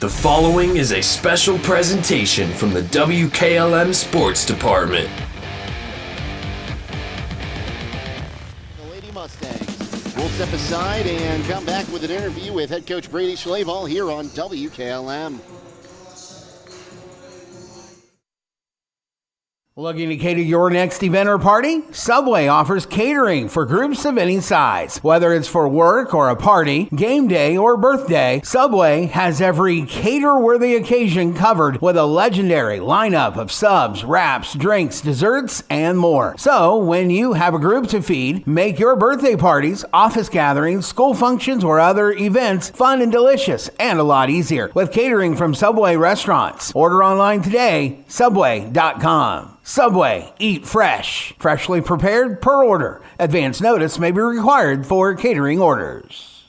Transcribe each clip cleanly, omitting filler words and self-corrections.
The following is a special presentation from the WKLM Sports Department. The Lady Mustangs will step aside and come back with an interview with head coach Brady Schlabel here on WKLM. Looking to cater your next event or party? Subway offers catering for groups of any size. Whether it's for work or a party, game day or birthday, Subway has every cater-worthy occasion covered with a legendary lineup of subs, wraps, drinks, desserts, and more. So, when you have a group to feed, make your birthday parties, office gatherings, school functions, or other events fun and delicious and a lot easier with catering from Subway restaurants. Order online today, subway.com. Subway, eat fresh. Freshly prepared per order. Advance notice may be required for catering orders.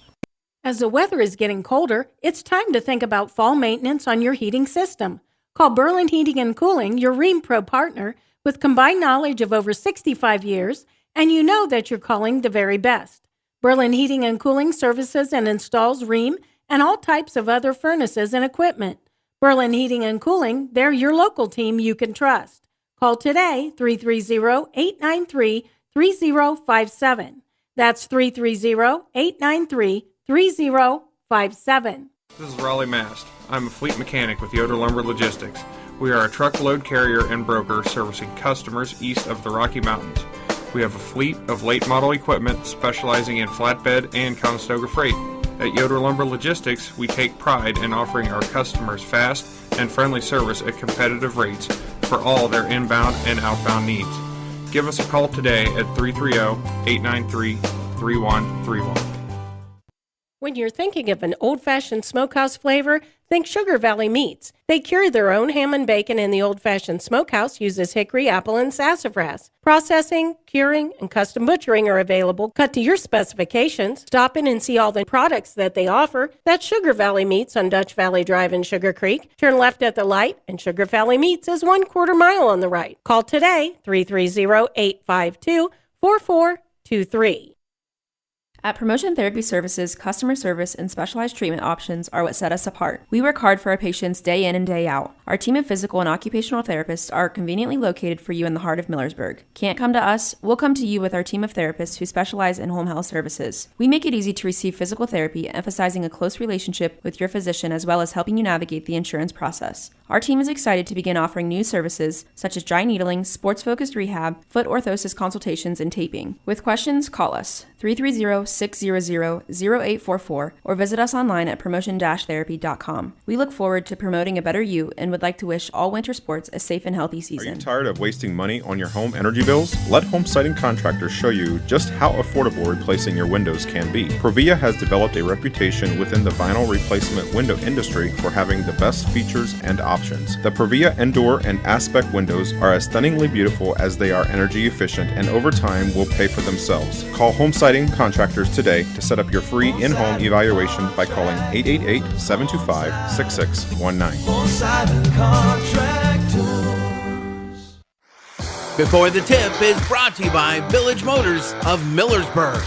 As the weather is getting colder, it's time to think about fall maintenance on your heating system. Call Berlin Heating and Cooling, your Rheem Pro partner, with combined knowledge of over 65 years, and you know that you're calling the very best. Berlin Heating and Cooling services and installs Rheem and all types of other furnaces and equipment. Berlin Heating and Cooling, they're your local team you can trust. Call today, 330-893-3057. That's 330-893-3057. This is Raleigh Mast. I'm a fleet mechanic with Yoder Lumber Logistics. We are a truckload carrier and broker servicing customers east of the Rocky Mountains. We have a fleet of late model equipment specializing in flatbed and Conestoga freight. At Yoder Lumber Logistics, we take pride in offering our customers fast and friendly service at competitive rates for all their inbound and outbound needs. Give us a call today at 330-893-3131. When you're thinking of an old-fashioned smokehouse flavor, think Sugar Valley Meats. They cure their own ham and bacon, and the old-fashioned smokehouse uses hickory, apple, and sassafras. Processing, curing, and custom butchering are available, cut to your specifications. Stop in and see all the products that they offer. That's Sugar Valley Meats on Dutch Valley Drive in Sugar Creek. Turn left at the light, and Sugar Valley Meats is 1/4 mile on the right. Call today, 330-852-4423. At Promotion Therapy Services, customer service and specialized treatment options are what set us apart. We work hard for our patients day in and day out. Our team of physical and occupational therapists are conveniently located for you in the heart of Millersburg. Can't come to us? We'll come to you with our team of therapists who specialize in home health services. We make it easy to receive physical therapy, emphasizing a close relationship with your physician as well as helping you navigate the insurance process. Our team is excited to begin offering new services such as dry needling, sports-focused rehab, foot orthosis consultations, and taping. With questions, call us 330-600-0844 or visit us online at promotion-therapy.com. We look forward to promoting a better you and would like to wish all winter sports a safe and healthy season. Are you tired of wasting money on your home energy bills? Let Home Siding Contractors show you just how affordable replacing your windows can be. Provia has developed a reputation within the vinyl replacement window industry for having the best features and options. The Provia Endure and Aspect windows are as stunningly beautiful as they are energy efficient and over time will pay for themselves. Call Home Siding Contractors today to set up your free in-home evaluation by calling 888-725-6619. Before the Tip is brought to you by Village Motors of Millersburg.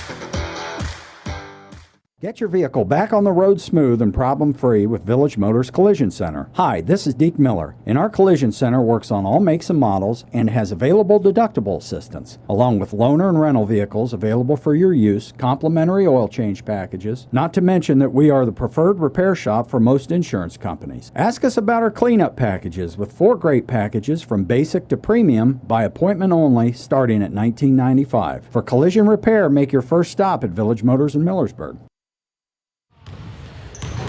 Get your vehicle back on the road smooth and problem-free with Village Motors Collision Center. Hi, this is Deke Miller, and our Collision Center works on all makes and models and has available deductible assistance, along with loaner and rental vehicles available for your use, complimentary oil change packages, not to mention that we are the preferred repair shop for most insurance companies. Ask us about our cleanup packages with 4 great packages from basic to premium by appointment only starting at $19.95. For collision repair, make your first stop at Village Motors in Millersburg.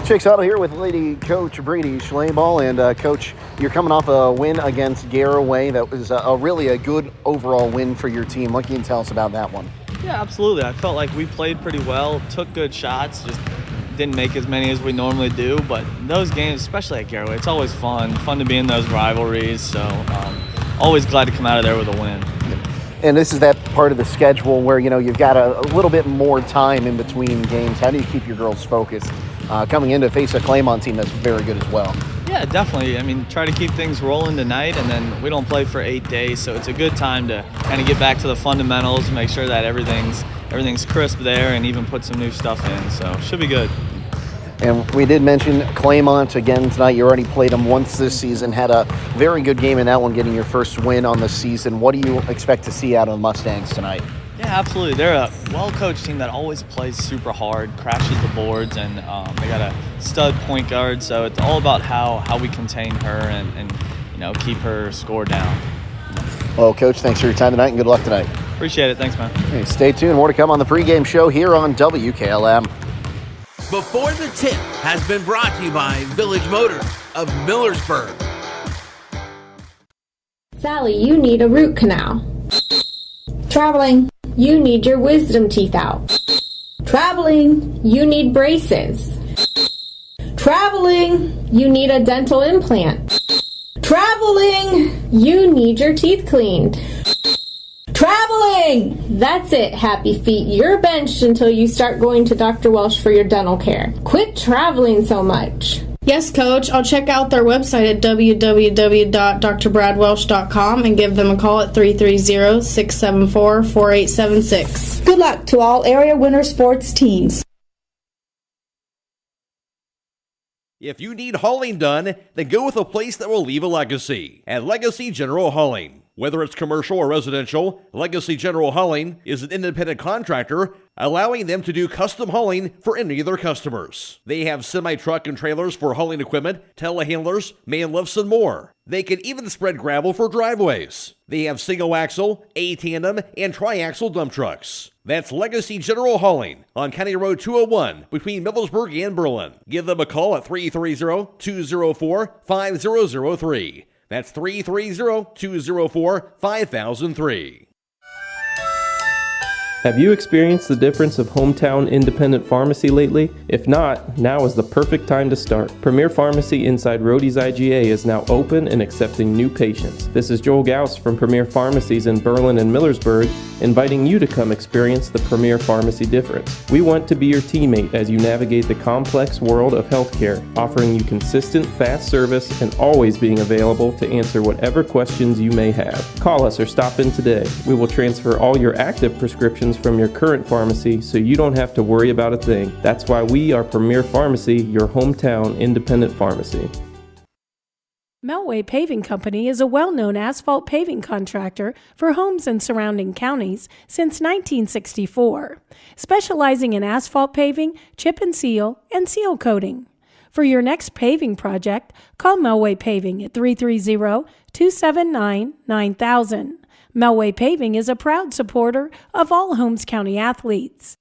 Chick Sidle here with Lady Coach Brady Schlaball. And Coach, you're coming off a win against Garraway. That was really a good overall win for your team. What can you tell us about that one? Yeah, absolutely. I felt like we played pretty well, took good shots, just didn't make as many as we normally do. But those games, especially at Garraway, it's always fun to be in those rivalries. So always glad to come out of there with a win. And this is that part of the schedule where, you've got a little bit more time in between games. How do you keep your girls focused coming in to face a Claymont team that's very good as well? Yeah, definitely. I mean, try to keep things rolling tonight, and then we don't play for 8 days, so it's a good time to kind of get back to the fundamentals, make sure that everything's crisp there, and even put some new stuff in. So should be good. And we did mention Claymont again tonight. You already played them once this season, had a very good game in that one, getting your first win on the season. What do you expect to see out of the Mustangs tonight? Yeah, absolutely. They're a well-coached team that always plays super hard, crashes the boards, and they got a stud point guard. So it's all about how we contain her and keep her score down. Well, Coach, thanks for your time tonight and good luck tonight. Appreciate it. Thanks, man. Hey, stay tuned. More to come on the pregame show here on WKLM. Before the Tip has been brought to you by Village Motors of Millersburg. Sally, you need a root canal. Traveling, you need your wisdom teeth out. Traveling, you need braces. Traveling, you need a dental implant. Traveling, you need your teeth cleaned. Traveling! That's it, happy feet. You're benched until you start going to Dr. Welsh for your dental care. Quit traveling so much. Yes, Coach. I'll check out their website at www.drbradwelsh.com and give them a call at 330-674-4876. Good luck to all area winter sports teams. If you need hauling done, then go with a place that will leave a legacy. At Legacy General Hauling. Whether it's commercial or residential, Legacy General Hauling is an independent contractor, allowing them to do custom hauling for any of their customers. They have semi-truck and trailers for hauling equipment, telehandlers, man lifts, and more. They can even spread gravel for driveways. They have single-axle, A-tandem, and tri-axle dump trucks. That's Legacy General Hauling on County Road 201 between Millersburg and Berlin. Give them a call at 330-204-5003. That's 330-204-5003. Have you experienced the difference of hometown independent pharmacy lately? If not, now is the perfect time to start. Premier Pharmacy inside Rhodey's IGA is now open and accepting new patients. This is Joel Gauss from Premier Pharmacies in Berlin and Millersburg, inviting you to come experience the Premier Pharmacy difference. We want to be your teammate as you navigate the complex world of healthcare, offering you consistent, fast service and always being available to answer whatever questions you may have. Call us or stop in today. We will transfer all your active prescriptions from your current pharmacy so you don't have to worry about a thing. That's why we are Premier Pharmacy, your hometown independent pharmacy. Melway Paving Company is a well-known asphalt paving contractor for homes in surrounding counties since 1964, specializing in asphalt paving, chip and seal coating. For your next paving project, call Melway Paving at 330-279-9000. Melway Paving is a proud supporter of all Holmes County athletes.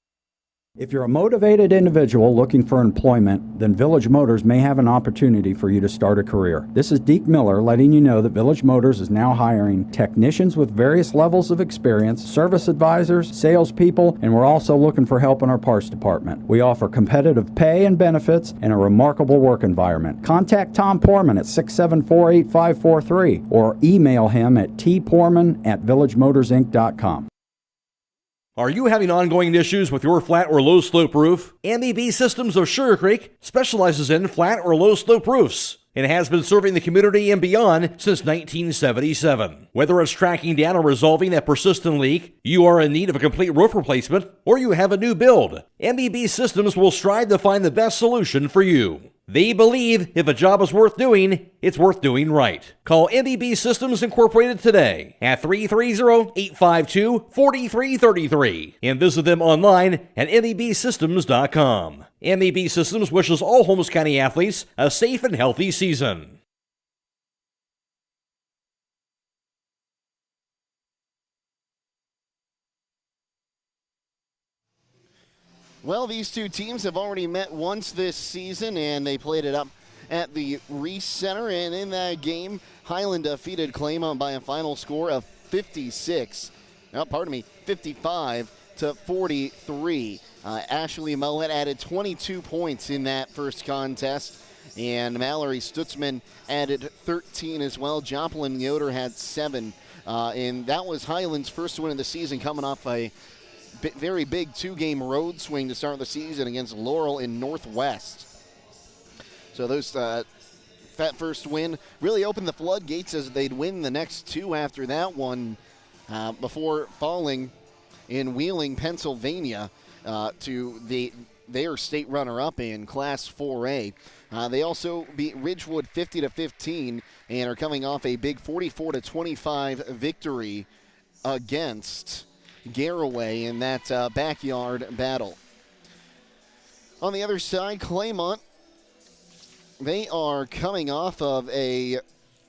If you're a motivated individual looking for employment, then Village Motors may have an opportunity for you to start a career. This is Deke Miller letting you know that Village Motors is now hiring technicians with various levels of experience, service advisors, salespeople, and we're also looking for help in our parts department. We offer competitive pay and benefits and a remarkable work environment. Contact Tom Porman at 674-8543 or email him at tporman@villagemotorsinc.com. Are you having ongoing issues with your flat or low slope roof? MEB Systems of Sugar Creek specializes in flat or low slope roofs and has been serving the community and beyond since 1977. Whether it's tracking down or resolving that persistent leak, you are in need of a complete roof replacement, or you have a new build, MEB Systems will strive to find the best solution for you. They believe if a job is worth doing, it's worth doing right. Call MEB Systems Incorporated today at 330-852-4333 and visit them online at mebsystems.com. MEB Systems wishes all Holmes County athletes a safe and healthy season. Well, these two teams have already met once this season, and they played it up at the Reese Center. And in that game, Hiland defeated Claymont by a final score of 55 to 43. Ashley Mullet added 22 points in that first contest, and Mallory Stutzman added 13 as well. Joplin Yoder had 7, and that was Hiland's first win of the season, coming off a very big 2-game road swing to start the season against Laurel in Northwest. So that first win really opened the floodgates as they'd win the next 2 after that one before falling in Wheeling, Pennsylvania to their state runner-up in Class 4A. They also beat Ridgewood 50-15 and are coming off a big 44-25 victory against Garraway in that backyard battle. On the other side, Claymont, they are coming off of a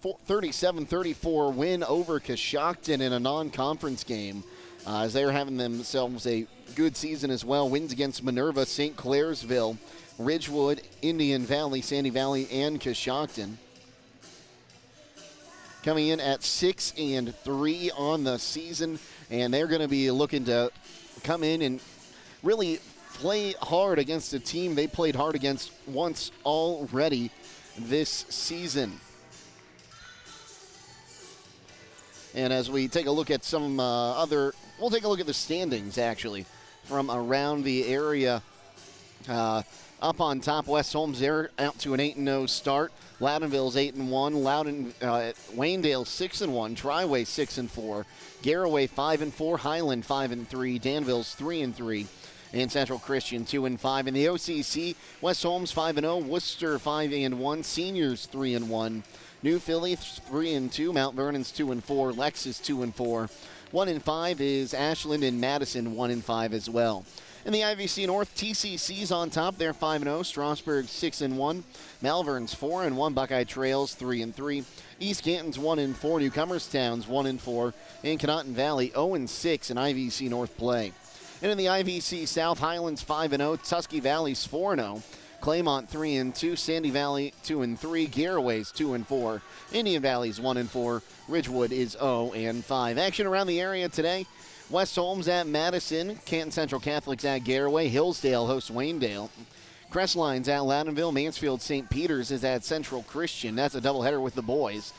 37-34 win over Coshocton in a non-conference game, as they're having themselves a good season as well. Wins against Minerva, St. Clairsville, Ridgewood, Indian Valley, Sandy Valley, and Coshocton. Coming in at 6-3 on the season, and they're going to be looking to come in and really play hard against a team they played hard against once already this season. And as we take a look at some we'll take a look at the standings actually from around the area. Up on top, West Holmes, they're out to an 8-0 start. Loudonville's 8-1. Waynedale 6-1. Triway 6-4. Garraway 5-4. Hiland 5-3. Danville's 3-3. And Central Christian 2-5. In the OCC, West Holmes 5-0. Worcester 5-1. Seniors 3-1. New Philly 3-2. Mount Vernon's 2-4. Lex is 2-4. 1-5 is Ashland and Madison 1-5 as well. In the I.V.C. North, TCC's on top. They're 5-0. Strasburg 6-1. Malvern's 4-1. Buckeye Trails 3-3. East Canton's 1-4. Newcomerstown's 1-4. And Conotton Valley 0-6 in I.V.C. North play. And in the I.V.C. South, Highlands 5-0, Tusky Valley's 4-0. Claymont 3-2, Sandy Valley 2-3, Garaway's 2-4, Indian Valley's 1-4, Ridgewood is 0-5. Action around the area today: West Holmes at Madison, Canton Central Catholics at Garaway, Hillsdale hosts Waynedale, Crestlines at Loudonville, Mansfield St. Peter's is at Central Christian. That's a doubleheader with the boys.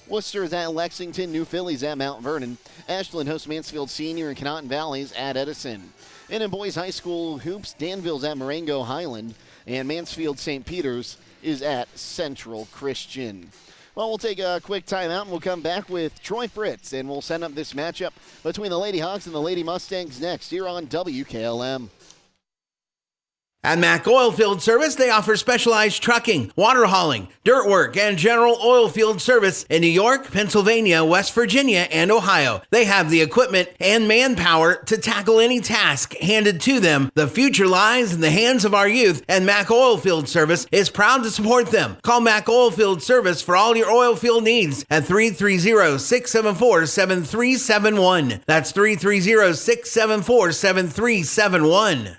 Worcester is at Lexington, New Philly's at Mount Vernon, Ashland hosts Mansfield Senior, and Conotton Valley's at Edison. And in boys high school hoops, Danville's at Marengo Highland, and Mansfield St. Peter's is at Central Christian. Well, we'll take a quick timeout, and we'll come back with Troy Fritz, and we'll send up this matchup between the Lady Hawks and the Lady Mustangs next here on WKLM. At Mack Oilfield Service, they offer specialized trucking, water hauling, dirt work, and general oil field service in New York, Pennsylvania, West Virginia, and Ohio. They have the equipment and manpower to tackle any task handed to them. The future lies in the hands of our youth, and Mack Oilfield Service is proud to support them. Call Mack Oilfield Service for all your oil field needs at 330-674-7371. That's 330-674-7371.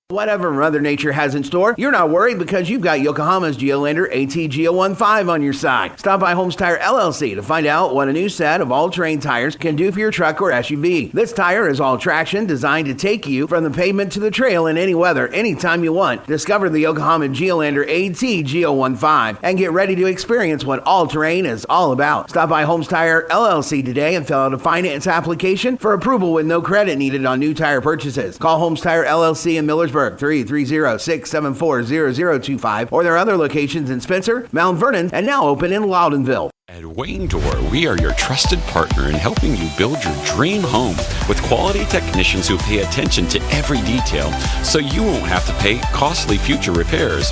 Whatever Mother Nature has in store, you're not worried because you've got Yokohama's Geolandar AT-GEO15 on your side. Stop by Holmes Tire LLC to find out what a new set of all-terrain tires can do for your truck or SUV. This tire is all traction, designed to take you from the pavement to the trail in any weather, anytime you want. Discover the Yokohama Geolandar AT-GEO15 and get ready to experience what all-terrain is all about. Stop by Holmes Tire LLC today and fill out a finance application for approval with no credit needed on new tire purchases. Call Holmes Tire LLC in Millersburg, 330-674-0025, or their other locations in Spencer, Mount Vernon, and now open in Loudonville. At Waynedore, we are your trusted partner in helping you build your dream home with quality technicians who pay attention to every detail so you won't have to pay costly future repairs.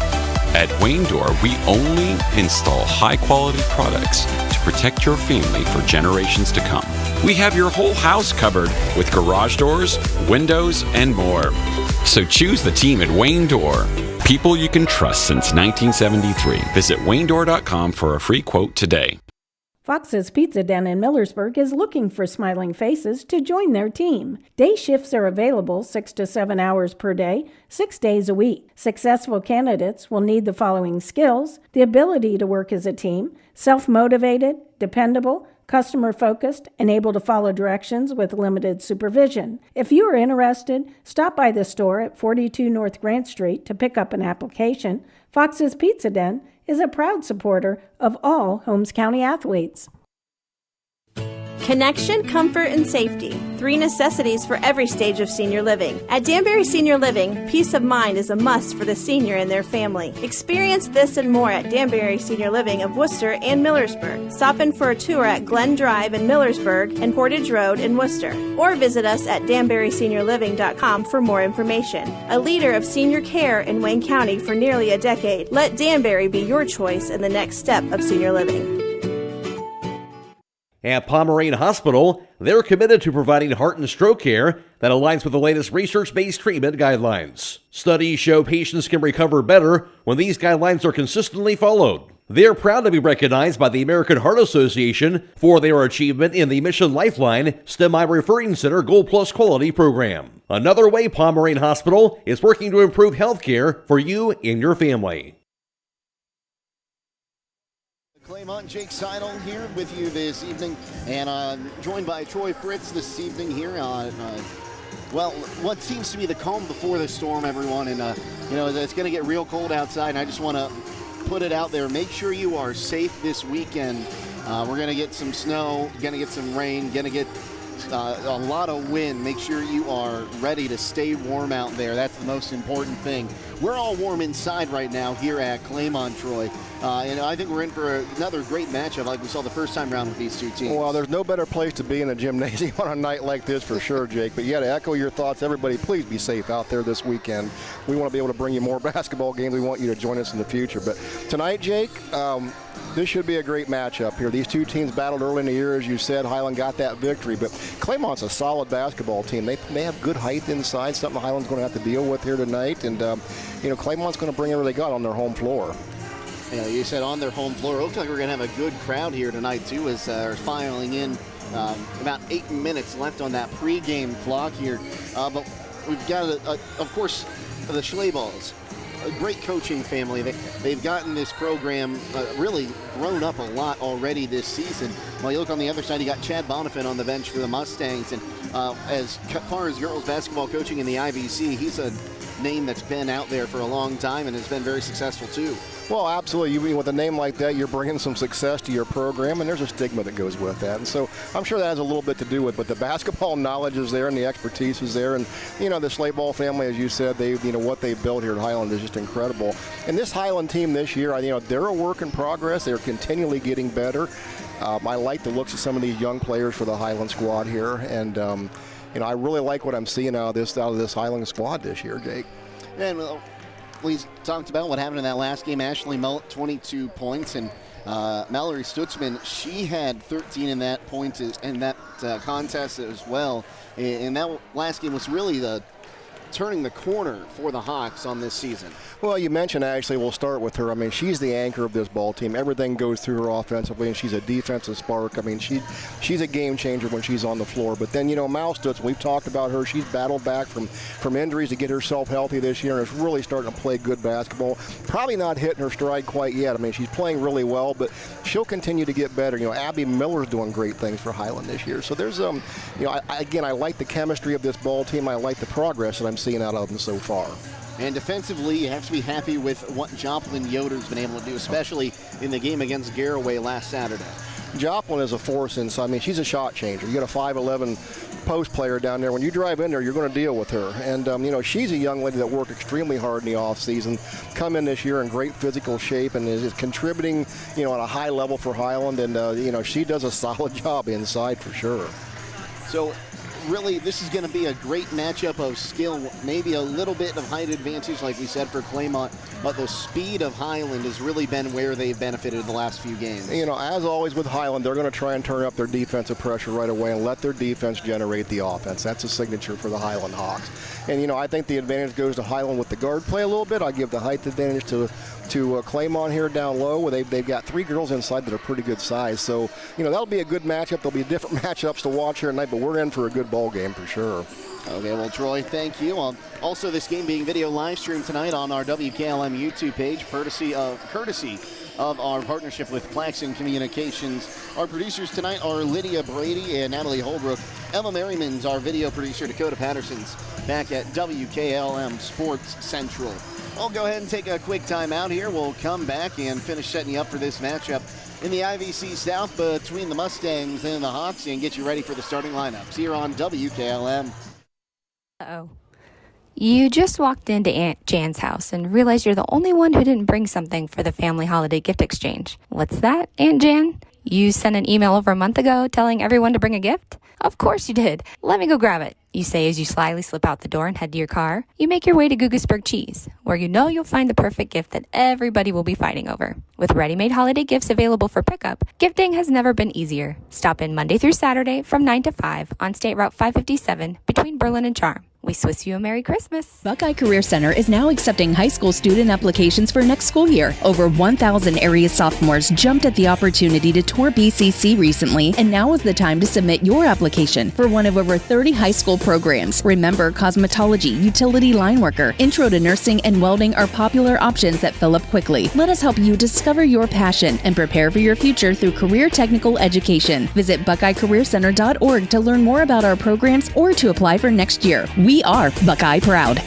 At Waynedore, we only install high-quality products to protect your family for generations to come. We have your whole house covered with garage doors, windows, and more. So choose the team at Waynedore. People you can trust since 1973. Visit waynedore.com for a free quote today. Fox's Pizza Den in Millersburg is looking for smiling faces to join their team. Day shifts are available 6 to 7 hours per day, 6 days a week. Successful candidates will need the following skills: the ability to work as a team, self-motivated, dependable, customer-focused, and able to follow directions with limited supervision. If you are interested, stop by the store at 42 North Grant Street to pick up an application. Fox's Pizza Den is a proud supporter of all Holmes County athletes. Connection, comfort, and safety. 3 necessities for every stage of senior living. At Danbury Senior Living, peace of mind is a must for the senior and their family. Experience this and more at Danbury Senior Living of Worcester and Millersburg. Stop in for a tour at Glen Drive in Millersburg and Portage Road in Worcester. Or visit us at danburyseniorliving.com for more information. A leader of senior care in Wayne County for nearly a decade, let Danbury be your choice in the next step of senior living. At Pomerane Hospital, they're committed to providing heart and stroke care that aligns with the latest research-based treatment guidelines. Studies show patients can recover better when these guidelines are consistently followed. They're proud to be recognized by the American Heart Association for their achievement in the Mission Lifeline STEMI Referring Center Gold Plus Quality Program. Another way Pomerane Hospital is working to improve health care for you and your family. Claymont, Jake Sidle here with you this evening, and joined by Troy Fritz this evening here on, well, what seems to be the calm before the storm, everyone. And, it's going to get real cold outside, and I just want to put it out there. Make sure you are safe this weekend. We're going to get some snow, going to get some rain, going to get a lot of wind. Make sure you are ready to stay warm out there. That's the most important thing. We're all warm inside right now here at Claymont, Troy. And I think we're in for another great matchup like we saw the first time around with these two teams. Well, there's no better place to be in a gymnasium on a night like this for sure, Jake. But yeah, to echo your thoughts, everybody, please be safe out there this weekend. We want to be able to bring you more basketball games. We want you to join us in the future. But tonight, Jake, this should be a great matchup here. These two teams battled early in the year, as you said. Highland got that victory. But Claymont's a solid basketball team. They have good height inside, something Highland's going to have to deal with here tonight. And, Claymont's going to bring everything they got on their home floor. You said on their home floor. It looks like we're going to have a good crowd here tonight, too, as they're filing in About 8 minutes left on that pregame clock here. But we've got, of course, the Schleballs. A great coaching family. They've gotten this program really grown up a lot already this season. While you look on the other side, you got Chad Bonifant on the bench for the Mustangs. And as far as girls basketball coaching in the I.V.C, he's a name that's been out there for a long time and has been very successful too. Well, absolutely. With a name like that, you're bringing some success to your program, and there's a stigma that goes with that. And so I'm sure that has a little bit to do with it, but the basketball knowledge is there and the expertise is there. And, the Schleyball family, as you said, what they've built here at Hiland is just incredible. And this Hiland team this year, they're a work in progress. They're continually getting better. I like the looks of some of these young players for the Hiland squad here. And, I really like what I'm seeing out of this Hiland squad this year, Jake. And we talked about what happened in that last game. Ashley Mullett, 22 points, and Mallory Stutzman, she had 13 in that contest as well. And that last game was really turning the corner for the Hawks on this season. Well, you mentioned Ashley. We'll start with her. She's the anchor of this ball team. Everything goes through her offensively, and she's a defensive spark. She's a game changer when she's on the floor. But then, Mal Stutz, we've talked about her. She's battled back from injuries to get herself healthy this year, and is really starting to play good basketball. Probably not hitting her stride quite yet. She's playing really well, but she'll continue to get better. Abby Miller's doing great things for Hiland this year. So there's, I like the chemistry of this ball team. I like the progress that I'm seeing out of them so far. And defensively, you have to be happy with what Joplin Yoder's been able to do, especially in the game against Garraway last Saturday. Joplin is a force inside. She's a shot changer. You got a 5'11" post player down there. When you drive in there, you're going to deal with her. And, she's a young lady that worked extremely hard in the offseason, come in this year in great physical shape, and is contributing, at a high level for Hiland. And, she does a solid job inside for sure. So, really, this is going to be a great matchup of skill, maybe a little bit of height advantage, like we said, for Claymont, but the speed of Hiland has really been where they've benefited the last few games. As always with Hiland, they're going to try and turn up their defensive pressure right away and let their defense generate the offense. That's a signature for the Hiland Hawks. And, I think the advantage goes to Hiland with the guard play a little bit. I give the height advantage to Claymont here down low. They've got three girls inside that are pretty good size. So, that'll be a good matchup. There'll be different matchups to watch here tonight, but we're in for a good ball game for sure. Okay, well, Troy, thank you. Also, this game being video live streamed tonight on our WKLM YouTube page, courtesy of our partnership with Claxon Communications. Our producers tonight are Lydia, Brady, and Natalie Holbrook. Emma Merryman's our video producer. Dakota Patterson's back at WKLM Sports Central. I'll go ahead and take a quick time out here. We'll come back and finish setting you up for this matchup in the I.V.C South between the Mustangs and the Hawks and get you ready for the starting lineups here on WKLM. Uh-oh. You just walked into Aunt Jan's house and realized you're the only one who didn't bring something for the family holiday gift exchange. What's that, Aunt Jan? You sent an email over a month ago telling everyone to bring a gift? Of course you did. Let me go grab it, you say as you slyly slip out the door and head to your car. You make your way to Guggisburg Cheese, where you know you'll find the perfect gift that everybody will be fighting over. With ready-made holiday gifts available for pickup, gifting has never been easier. Stop in Monday through Saturday from 9 to 5 on State Route 557 between Berlin and Charm. We Swiss you a Merry Christmas. Buckeye Career Center is now accepting high school student applications for next school year. Over 1,000 area sophomores jumped at the opportunity to tour BCC recently, and now is the time to submit your application for one of over 30 high school programs. Remember, cosmetology, utility line worker, intro to nursing, and welding are popular options that fill up quickly. Let us help you discover your passion and prepare for your future through career technical education. Visit BuckeyeCareerCenter.org to learn more about our programs or to apply for next year. We are Buckeye Proud.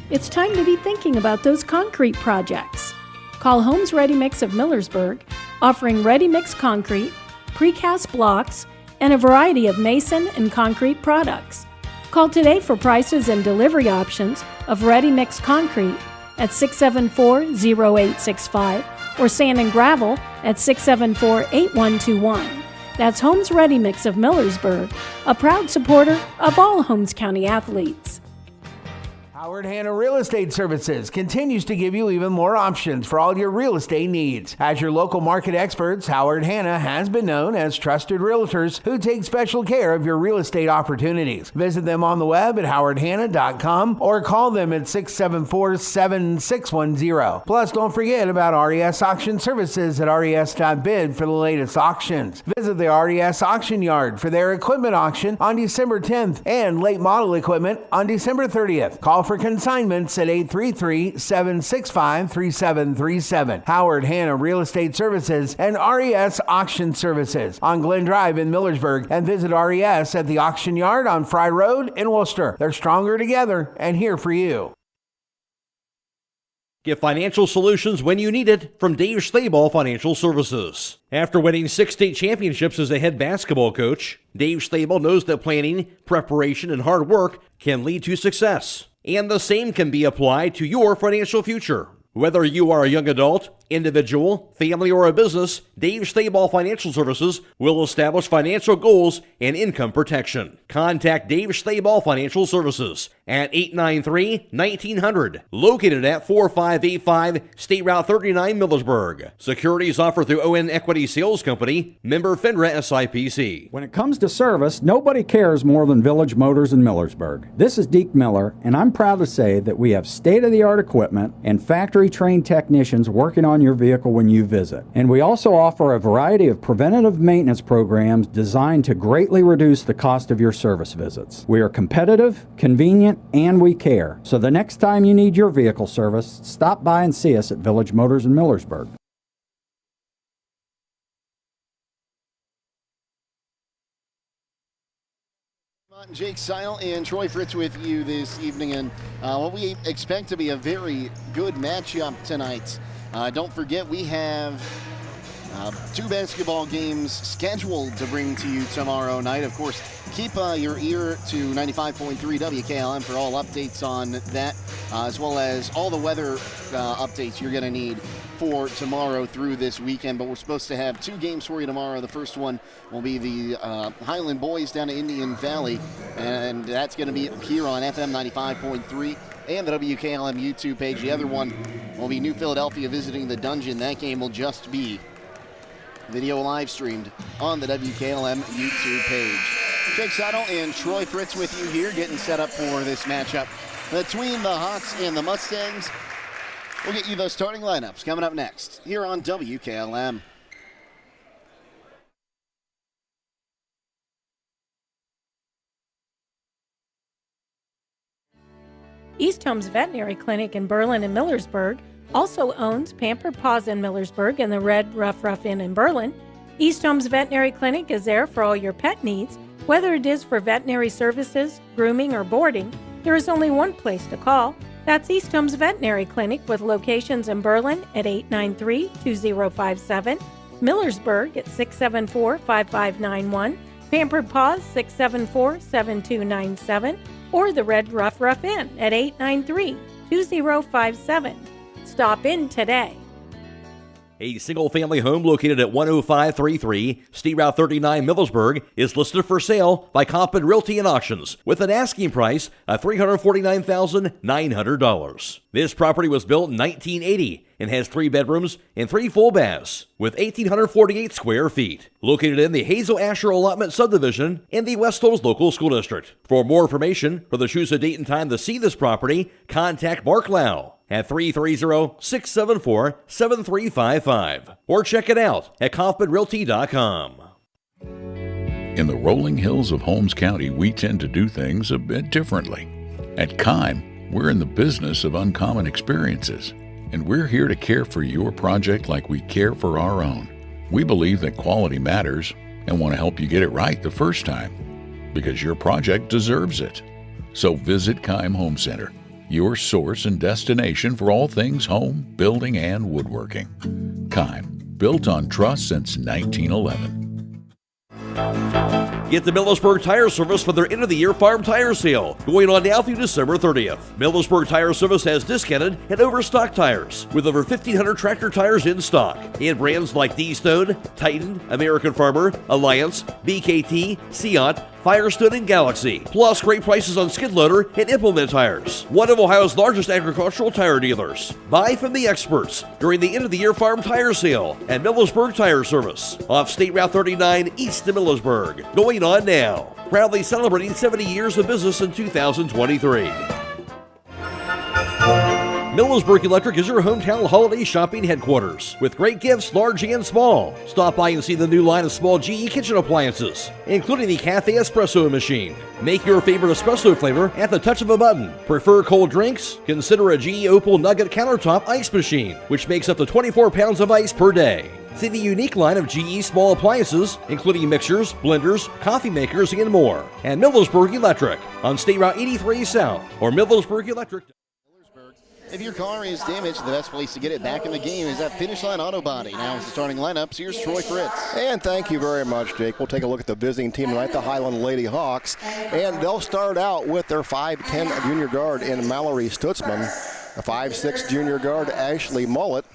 It's time to be thinking about those concrete projects. Call Homes Ready Mix of Millersburg, offering ready mix concrete, precast blocks, and a variety of mason and concrete products. Call today for prices and delivery options of ready mix concrete at 674-0865 or sand and gravel at 674-8121. That's Homes Ready Mix of Millersburg, a proud supporter of all Holmes County athletes. Howard Hanna Real Estate Services continues to give you even more options for all your real estate needs. As your local market experts, Howard Hanna has been known as trusted realtors who take special care of your real estate opportunities. Visit them on the web at howardhanna.com or call them at 674-7610. Plus, don't forget about RES Auction Services at res.bid for the latest auctions. Visit the RES Auction Yard for their equipment auction on December 10th and late model equipment on December 30th. Call for consignments at 833-765-3737. Howard Hanna Real Estate Services and RES Auction Services on Glen Drive in Millersburg, and visit RES at the Auction Yard on Fry Road in Worcester. They're stronger together and here for you. Get financial solutions when you need it from Dave Stayball Financial Services. After winning 6 state championships as a head basketball coach, Dave Stayball knows that planning, preparation, and hard work can lead to success. And the same can be applied to your financial future. Whether you are a young adult, individual, family, or a business, Dave Stayball Financial Services will establish financial goals and income protection. Contact Dave Stayball Financial Services at 893-1900, located at 4585 State Route 39, Millersburg. Securities offered through ON Equity Sales Company, member FINRA SIPC. When it comes to service, nobody cares more than Village Motors in Millersburg. This is Deke Miller, and I'm proud to say that we have state-of-the-art equipment and factory-trained technicians working on your vehicle when you visit. And we also offer a variety of preventative maintenance programs designed to greatly reduce the cost of your service visits. We are competitive, convenient, and we care. So the next time you need your vehicle service, stop by and see us at Village Motors in Millersburg. Jake Sidle and Troy Fritz with you this evening, and what we expect to be a very good matchup tonight. Don't forget, we have 2 basketball games scheduled to bring to you tomorrow night. Of course, keep your ear to 95.3 WKLM for all updates on that, as well as all the weather updates you're going to need for tomorrow through this weekend. But we're supposed to have 2 games for you tomorrow. The first one will be the Hiland boys down to Indian Valley, and that's going to be here on FM 95.3 and the WKLM YouTube page. The other one will be New Philadelphia visiting the Dungeon. That game will just be video live streamed on the WKLM YouTube page. Jake Sidle and Troy Fritz with you here, getting set up for this matchup between the Hawks and the Mustangs. We'll get you those starting lineups coming up next here on WKLM. East Home's Veterinary Clinic in Berlin and Millersburg also owns Pampered Paws in Millersburg and the Red Rough Inn in Berlin. East Home's Veterinary Clinic is there for all your pet needs. Whether it is for veterinary services, grooming, or boarding, there is only one place to call. That's East Home's Veterinary Clinic, with locations in Berlin at 893-2057, Millersburg at 674-5591, Pampered Paws 674-7297, or the Red Rough Inn at 893-2057. Stop in today. A single-family home located at 10533 State Route 39, Millersburg, is listed for sale by Compton Realty and Auctions with an asking price of $349,900. This property was built in 1980 and has 3 bedrooms and 3 full baths with 1,848 square feet. Located in the Hazel Asher Allotment Subdivision in the West Hills Local School District. For more information or to choose a date and time to see this property, contact Mark Lau at 330-674-7355 or check it out at kaufmanrealty.com. In the rolling hills of Holmes County, we tend to do things a bit differently. At Kime, we're in the business of uncommon experiences, and we're here to care for your project like we care for our own. We believe that quality matters and want to help you get it right the first time, because your project deserves it. So visit Kime Home Center, your source and destination for all things home, building, and woodworking. Kime, built on trust since 1911. Get the Millersburg Tire Service for their end-of-the-year farm tire sale, going on now through December 30th. Millersburg Tire Service has discounted and overstocked tires, with over 1,500 tractor tires in stock, and brands like D-Stone, Titan, American Farmer, Alliance, BKT, Seat, Firestone, and Galaxy. Plus great prices on skid loader and implement tires. One of Ohio's largest agricultural tire dealers. Buy from the experts during the end of the year farm tire sale at Millersburg Tire Service off State Route 39 east to Millersburg. Going on now. Proudly celebrating 70 years of business in 2023. Millersburg Electric is your hometown holiday shopping headquarters with great gifts, large and small. Stop by and see the new line of small GE kitchen appliances, including the Cafe Espresso machine. Make your favorite espresso flavor at the touch of a button. Prefer cold drinks? Consider a GE Opal Nugget countertop ice machine, which makes up to 24 pounds of ice per day. See the unique line of GE small appliances, including mixers, blenders, coffee makers, and more. And Millersburg Electric on State Route 83 South or Millersburg Electric. If your car is damaged, the best place to get it back in the game is at Finish Line Auto Body. Now it's the starting lineups. Here's Troy Fritz. And thank you very much, Jake. We'll take a look at the visiting team tonight, the Hiland Lady Hawks. And they'll start out with their 5'10 junior guard in Mallory Stutzman, a 5'6 junior guard, Ashley Mullet,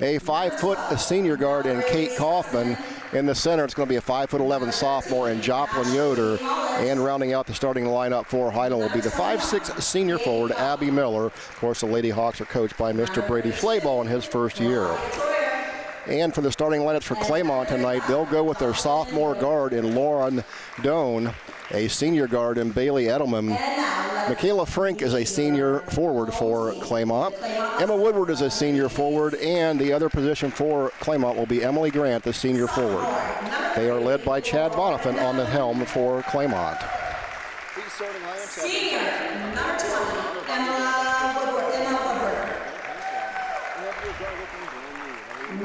a 5-foot senior guard in Kate Kaufman. In the center, it's going to be a 5'11 sophomore in Joplin Yoder. And rounding out the starting lineup for Highland will be the 5'6 senior forward, Abby Miller. Of course, the Lady Hawks are coached by Mr. Brady Schlaball in his first year. And for the starting lineups for Claymont tonight, they'll go with their sophomore guard in Lauren Doan, a senior guard in Bailey Edelman. Michaela Frink is a senior forward for Claymont. Emma Woodward is a senior forward, and the other position for Claymont will be Emily Grant, the senior forward. They are led by Chad Bonifant on the helm for Claymont. Senior, number 20, Emma Woodward.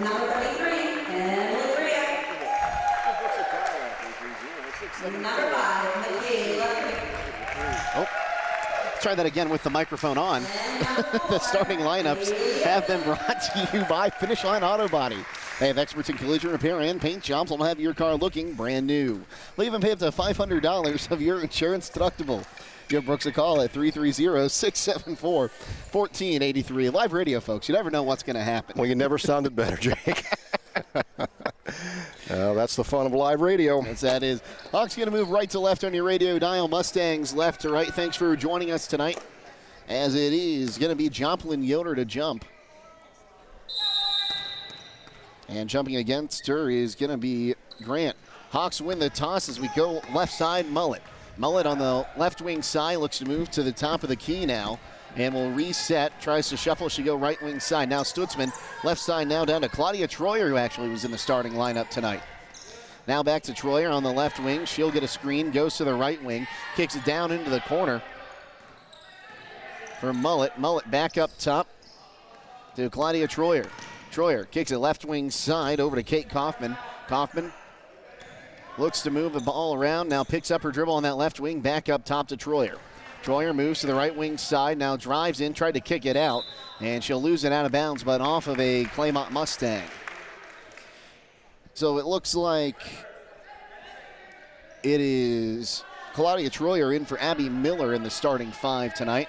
Number 33, Emily Grant. Number 5, Michaela. Oh. Try that again with the microphone on. The starting lineups have been brought to you by Finish Line Auto Body. They have experts in collision repair and paint jobs. Will have your car looking brand new. They'll even pay up to $500 of your insurance deductible. Give Brooks a call at 330-674-1483. Live radio, folks. You never know what's going to happen. Well, you never sounded better, Jake. That's the fun of live radio. Yes, that is. Hawks going to move right to left on your radio dial. Mustangs left to right. Thanks for joining us tonight. As it is going to be Joplin Yoder to jump. And jumping against her is going to be Grant. Hawks win the toss as we go left side, Mullet. Mullet on the left wing side looks to move to the top of the key now. And will reset, tries to shuffle. She go right wing side. Now Stutzman, left side now down to Claudia Troyer, who actually was in the starting lineup tonight. Now back to Troyer on the left wing. She'll get a screen, goes to the right wing, kicks it down into the corner for Mullet. Mullet back up top to Claudia Troyer. Troyer kicks it left wing side over to Kate Kaufman. Kaufman looks to move the ball around, now picks up her dribble on that left wing, back up top to Troyer. Troyer moves to the right wing side, now drives in, tried to kick it out, and she'll lose it out of bounds, but off of a Claymont Mustang. So it looks like it is Claudia Troyer in for Abby Miller in the starting 5 tonight.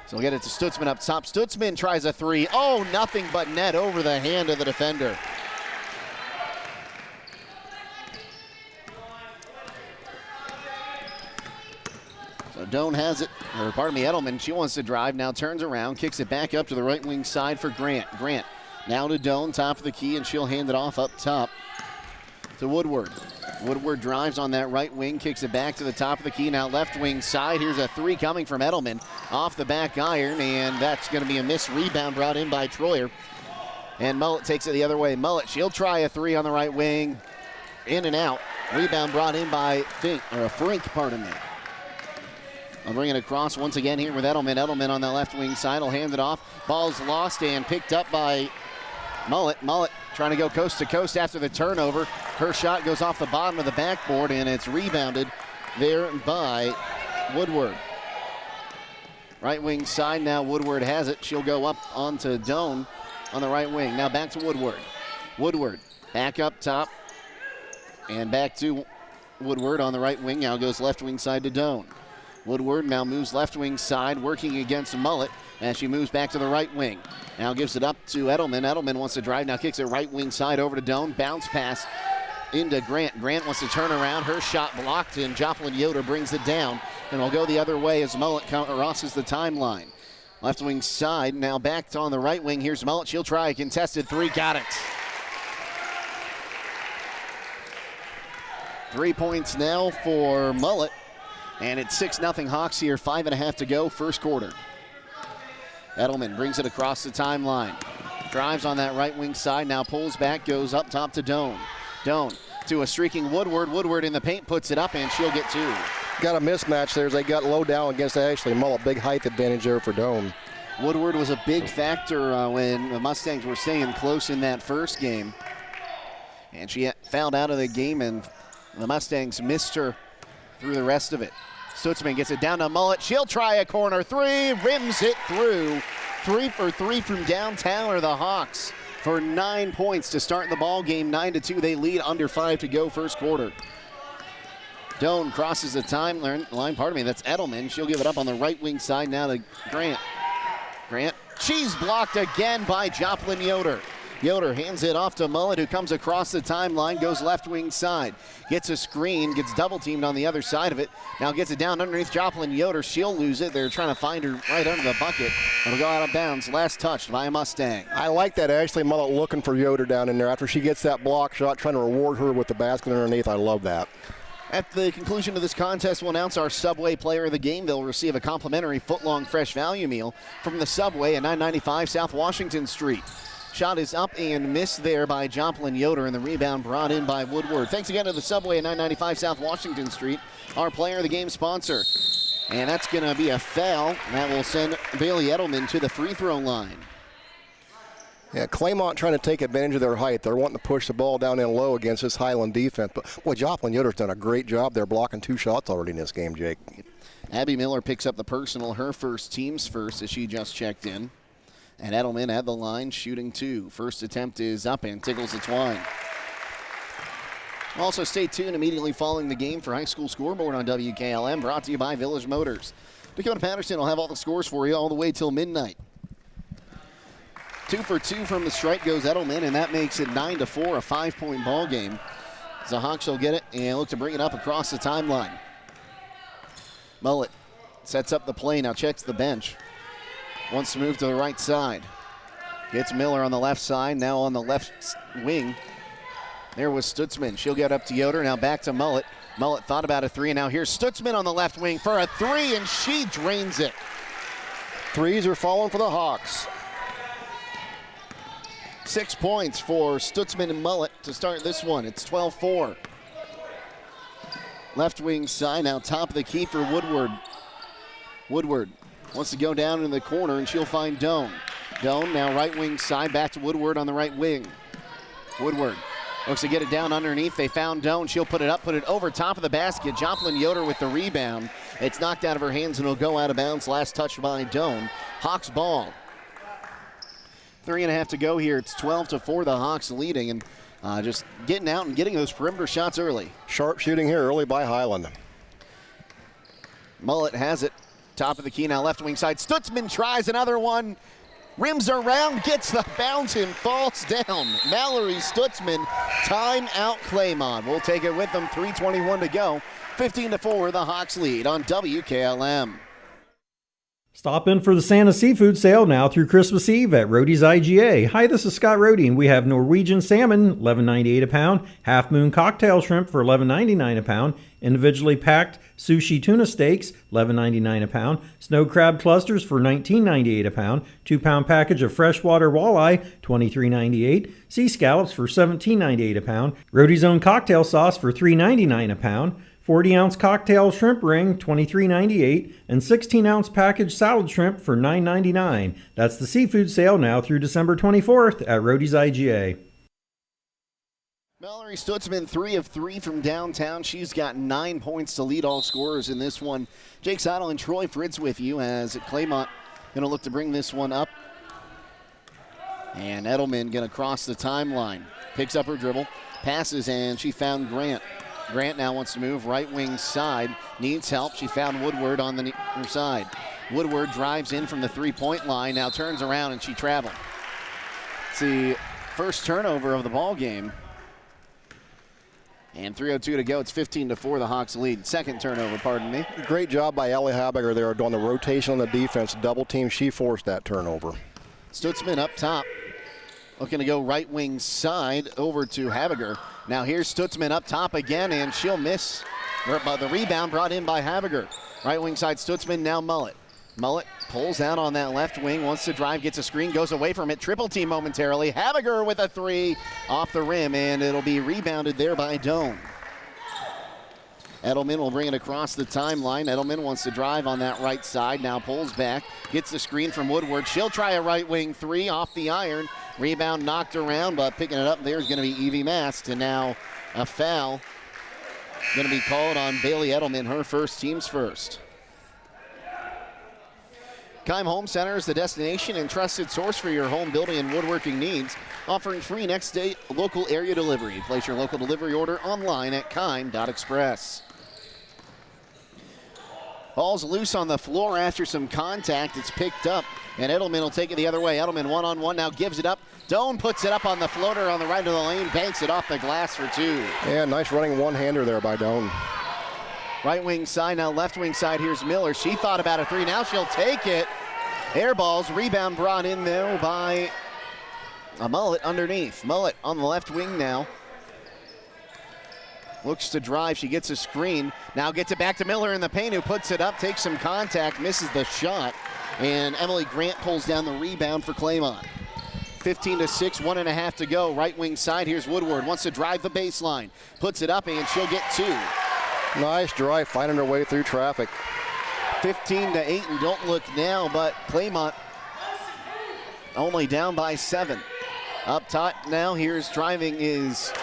So we'll get it to Stutzman up top. Stutzman tries a 3. Oh, nothing but net over the hand of the defender. So Doan has it, or pardon me, Edelman. She wants to drive, now turns around, kicks it back up to the right wing side for Grant. Grant now to Doan, top of the key, and she'll hand it off up top to Woodward. Woodward drives on that right wing, kicks it back to the top of the key, now left wing side. Here's a 3 coming from Edelman off the back iron, and that's going to be a missed rebound brought in by Troyer. And Mullet takes it the other way. Mullet, she'll try a 3 on the right wing, in and out. Rebound brought in by Frink, pardon me. I'll bring it across once again here with Edelman. Edelman on the left wing side will hand it off. Ball's lost and picked up by Mullet. Mullet trying to go coast to coast after the turnover. Her shot goes off the bottom of the backboard, and it's rebounded there by Woodward. Right wing side now, Woodward has it. She'll go up onto Doan on the right wing. Now back to Woodward. Woodward back up top and back to Woodward on the right wing. Now goes left wing side to Doan. Woodward now moves left wing side, working against Mullet as she moves back to the right wing. Now gives it up to Edelman. Edelman wants to drive, now kicks it right wing side over to Doan. Bounce pass into Grant. Grant wants to turn around. Her shot blocked, and Joplin Yoder brings it down. And will go the other way as Mullet crosses the timeline. Left wing side, now back on the right wing. Here's Mullet. She'll try a contested three. Got it. 3 points now for Mullet. And it's 6-0 Hawks here. 5.5 to go, first quarter. Edelman brings it across the timeline. Drives on that right wing side, now pulls back, goes up top to Doan. Doan to a streaking Woodward. Woodward in the paint, puts it up, and she'll get two. Got a mismatch there as they got low down against Ashley Mullet. Big height advantage there for Doan. Woodward was a big factor when the Mustangs were staying close in that first game. And she fouled out of the game, and the Mustangs missed her through the rest of it. Stutzman gets it down to Mullet. She'll try a corner three, rims it through. 3 for 3 from downtown are the Hawks for 9 points to start the ball game. 9-2, they lead, under 5 to go, first quarter. Doan crosses the timeline. That's Edelman. She'll give it up on the right wing side now to Grant. Grant, she's blocked again by Joplin Yoder. Yoder hands it off to Mullet, who comes across the timeline, goes left wing side. Gets a screen, gets double teamed on the other side of it. Now gets it down underneath Joplin Yoder. She'll lose it. They're trying to find her right under the bucket. It'll go out of bounds. Last touched by a Mustang. I like that Ashley Mullet looking for Yoder down in there after she gets that block shot, trying to reward her with the basket underneath. I love that. At the conclusion of this contest, we'll announce our Subway player of the game. They'll receive a complimentary foot-long fresh value meal from the Subway at 995 South Washington Street. Shot is up and missed there by Joplin Yoder, and the rebound brought in by Woodward. Thanks again to the Subway at 995 South Washington Street, our player of the game sponsor. And that's going to be a foul. That will send Bailey Edelman to the free throw line. Yeah, Claymont trying to take advantage of their height. They're wanting to push the ball down in low against this Hiland defense. But, boy, Joplin Yoder's done a great job. They're blocking 2 shots already in this game, Jake. Abby Miller picks up the personal, her first, team's first, as she just checked in. And Edelman at the line, shooting 2. First attempt is up and tickles the twine. Also, stay tuned immediately following the game for High School Scoreboard on WKLM, brought to you by Village Motors. Dakota Patterson will have all the scores for you all the way till midnight. 2 for 2 from the strike goes Edelman, and that makes it 9-4, a 5-point ball game. The Hawks will get it and look to bring it up across the timeline. Mullet sets up the play, now checks the bench. Wants to move to the right side. Gets Miller on the left side, now on the left wing. There was Stutzman. She'll get up to Yoder, now back to Mullet. Mullet thought about a three, and now here's Stutzman on the left wing for a three, and she drains it. Threes are falling for the Hawks. 6 points for Stutzman and Mullet to start this one. It's 12-4. Left wing side, now top of the key for Woodward. Woodward wants to go down in the corner, and she'll find Doan. Doan now right wing side, back to Woodward on the right wing. Woodward looks to get it down underneath. They found Doan. She'll put it up, put it over top of the basket. Joplin Yoder with the rebound. It's knocked out of her hands and will go out of bounds. Last touch by Doan. Hawks ball. 3.5 to go here. It's 12-4, the Hawks leading, and just getting out and getting those perimeter shots early. Sharp shooting here early by Hiland. Mullet has it. Top of the key now, left wing side. Stutzman tries another one. Rims around, gets the bounce and falls down. Mallory Stutzman, timeout Claymont. We'll take it with them, 3:21 to go. 15-4, the Hawks lead on WKLM. Stop in for the Santa Seafood Sale now through Christmas Eve at Rody's IGA. Hi, this is Scott Rody, and we have Norwegian salmon, $11.98 a pound, Half Moon cocktail shrimp for $11.99 a pound, individually packed sushi tuna steaks, $11.99 a pound, snow crab clusters for $19.98 a pound, 2-pound package of freshwater walleye, $23.98, sea scallops for $17.98 a pound, Rody's own cocktail sauce for $3.99 a pound, 40-ounce cocktail shrimp ring, $23.98, and 16-ounce packaged salad shrimp for $9.99. That's the seafood sale now through December 24th at Rody's IGA. Mallory Stutzman, 3 of 3 from downtown. She's got 9 points to lead all scorers in this one. Jake Sidle and Troy Fritz with you as Claymont going to look to bring this one up. And Edelman going to cross the timeline. Picks up her dribble, passes, and she found Grant. Grant now wants to move right wing side, needs help. She found Woodward on the her side. Woodward drives in from the three-point line, now turns around and she traveled. It's the first turnover of the ball game. And 3:02 to go. It's 15-4. The Hawks lead. Second turnover, pardon me. Great job by Ellie Habiger there doing the rotation on the defense. Double team. She forced that turnover. Stutzman up top. Looking to go right wing side over to Habiger. Now here's Stutzman up top again, and she'll miss. The rebound brought in by Habiger. Right wing side Stutzman, now Mullet. Mullet pulls out on that left wing, wants to drive, gets a screen, goes away from it. Triple team momentarily. Habiger with a three off the rim, and it'll be rebounded there by Doan. Edelman will bring it across the timeline. Edelman wants to drive on that right side, now pulls back, gets the screen from Woodward. She'll try a right wing three off the iron. Rebound knocked around, but picking it up there is going to be Evie Mast, and now a foul going to be called on Bailey Edelman, her first, team's first. Keim Home Center is the destination and trusted source for your home building and woodworking needs, offering free next day local area delivery. Place your local delivery order online at keim.express. Ball's loose on the floor after some contact. It's picked up, and Edelman will take it the other way. Edelman one-on-one now gives it up. Doan puts it up on the floater on the right of the lane, banks it off the glass for two. Yeah, nice running one-hander there by Doan. Right wing side, now left wing side, here's Miller. She thought about a three, now she'll take it. Air balls, rebound brought in there by a Mullet underneath. Mullet on the left wing now. Looks to drive, she gets a screen. Now gets it back to Miller in the paint, who puts it up, takes some contact, misses the shot. And Emily Grant pulls down the rebound for Claymont. 15-6, 1.5 to go. Right wing side, here's Woodward. Wants to drive the baseline. Puts it up, and she'll get two. Nice drive, finding her way through traffic. 15-8, and don't look now, but Claymont only down by 7. Up top now, here's driving is,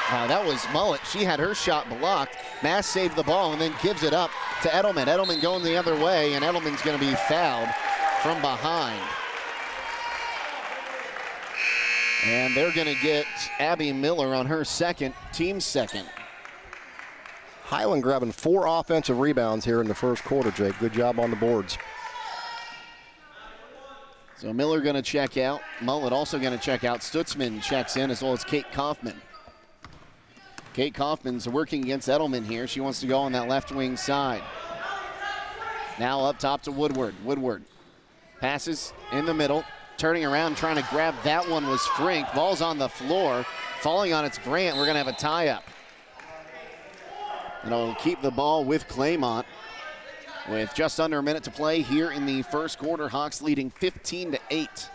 that was Mullet. She had her shot blocked. Mass saved the ball and then gives it up to Edelman. Edelman going the other way, and Edelman's going to be fouled from behind. And they're going to get Abby Miller on her second, team second. Hiland grabbing 4 offensive rebounds here in the first quarter, Jake. Good job on the boards. So Miller going to check out. Mullet also going to check out. Stutzman checks in, as well as Kate Kaufman. Kate Kaufman's working against Edelman here. She wants to go on that left wing side. Now up top to Woodward. Woodward passes in the middle. Turning around, trying to grab that one was Frink. Ball's on the floor. Falling on its Grant. We're going to have a tie-up. And it'll keep the ball with Claymont with just under a minute to play here in the first quarter. Hawks leading 15-8.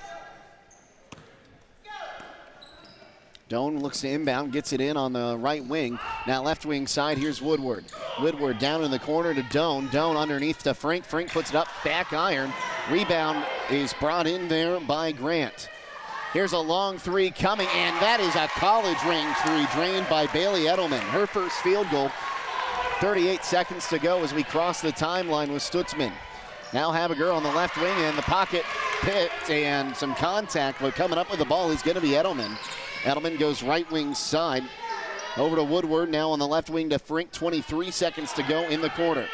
Doan looks to inbound, gets it in on the right wing. Now left wing side, here's Woodward. Woodward down in the corner to Doan. Doan underneath to Frink. Frink puts it up, back iron. Rebound is brought in there by Grant. Here's a long three coming, and that is a college range three drained by Bailey Edelman. Her first field goal. 38 seconds to go as we cross the timeline with Stutzman. Now Habiger on the left wing, and the pocket picked and some contact, but coming up with the ball is going to be Edelman. Edelman goes right wing side over to Woodward, now on the left wing to Frink. 23 seconds to go in the quarter.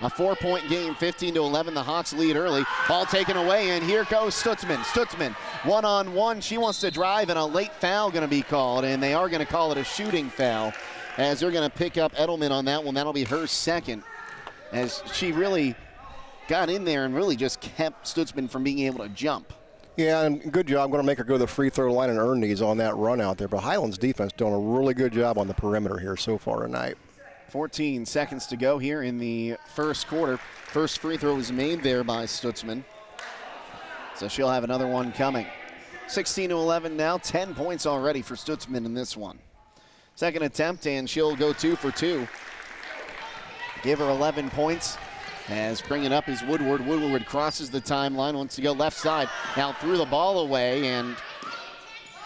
A 4-point game, 15-11. The Hawks lead early. Ball taken away, and here goes Stutzman. Stutzman, one-on-one. She wants to drive, and a late foul going to be called, and they are going to call it a shooting foul, as they're going to pick up Edelman on that one. That'll be her second, as she really got in there and really just kept Stutzman from being able to jump. Yeah, and good job. I'm going to make her go to the free throw line and earn these on that run out there. But Hiland's defense doing a really good job on the perimeter here so far tonight. 14 seconds to go here in the first quarter. First free throw was made there by Stutzman, so she'll have another one coming. 16-11 now, 10 points already for Stutzman in this one. Second attempt, and she'll go 2 for 2. Give her 11 points. As bringing up is Woodward. Woodward crosses the timeline, wants to go left side. Now threw the ball away, and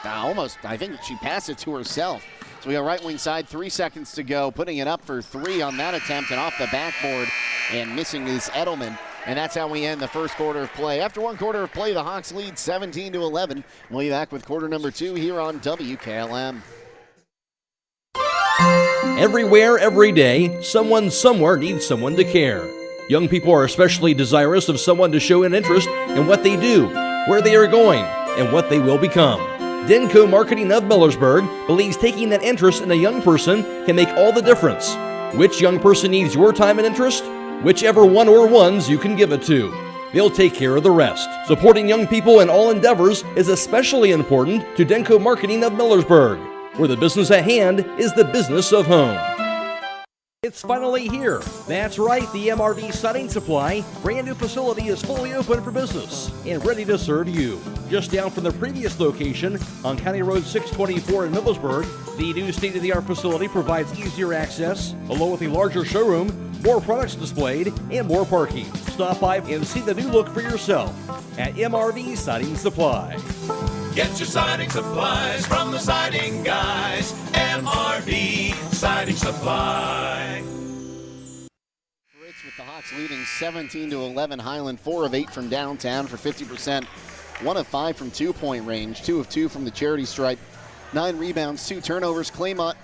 I think she passed it to herself. So we go right wing side, 3 seconds to go. Putting it up for 3 on that attempt, and off the backboard, and missing is Edelman. And that's how we end the first quarter of play. After one quarter of play, the Hawks lead 17-11. We'll be back with quarter number 2 here on WKLM. Everywhere, every day, someone somewhere needs someone to care. Young people are especially desirous of someone to show an interest in what they do, where they are going, and what they will become. Denko Marketing of Millersburg believes taking that interest in a young person can make all the difference. Which young person needs your time and interest? Whichever one or ones you can give it to. They'll take care of the rest. Supporting young people in all endeavors is especially important to Denko Marketing of Millersburg, where the business at hand is the business of home. It's finally here. That's right, the MRV Siding Supply brand new facility is fully open for business and ready to serve you. Just down from the previous location on County Road 624 in Millersburg, the new state-of-the-art facility provides easier access, along with a larger showroom, more products displayed, and more parking. Stop by and see the new look for yourself at MRV Siding Supply. Get your siding supplies from the siding guys. MRV Siding Supply. Fritz with the Hawks leading 17-11. Hiland 4 of 8 from downtown for 50%. 1 of 5 from 2-point range. 2 of 2 from the charity stripe. 9 rebounds, 2 turnovers. Claymont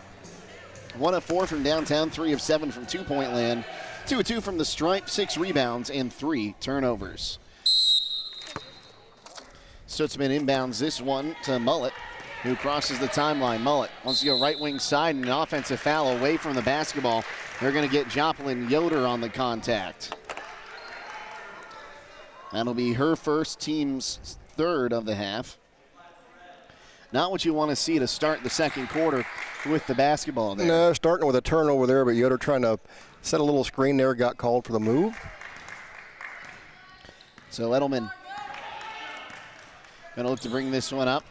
1 of 4 from downtown. 3 of 7 from 2-point land. 2 of 2 from the stripe. 6 rebounds and 3 turnovers. Stutzman inbounds this one to Mullet, who crosses the timeline. Mullet wants to go right wing side, and an offensive foul away from the basketball. They're going to get Joplin Yoder on the contact. That'll be her first, team's third of the half. Not what you want to see to start the second quarter with the basketball there. No, starting with a turnover there, but Yoder trying to set a little screen there, got called for the move. So Edelman going to look to bring this one up.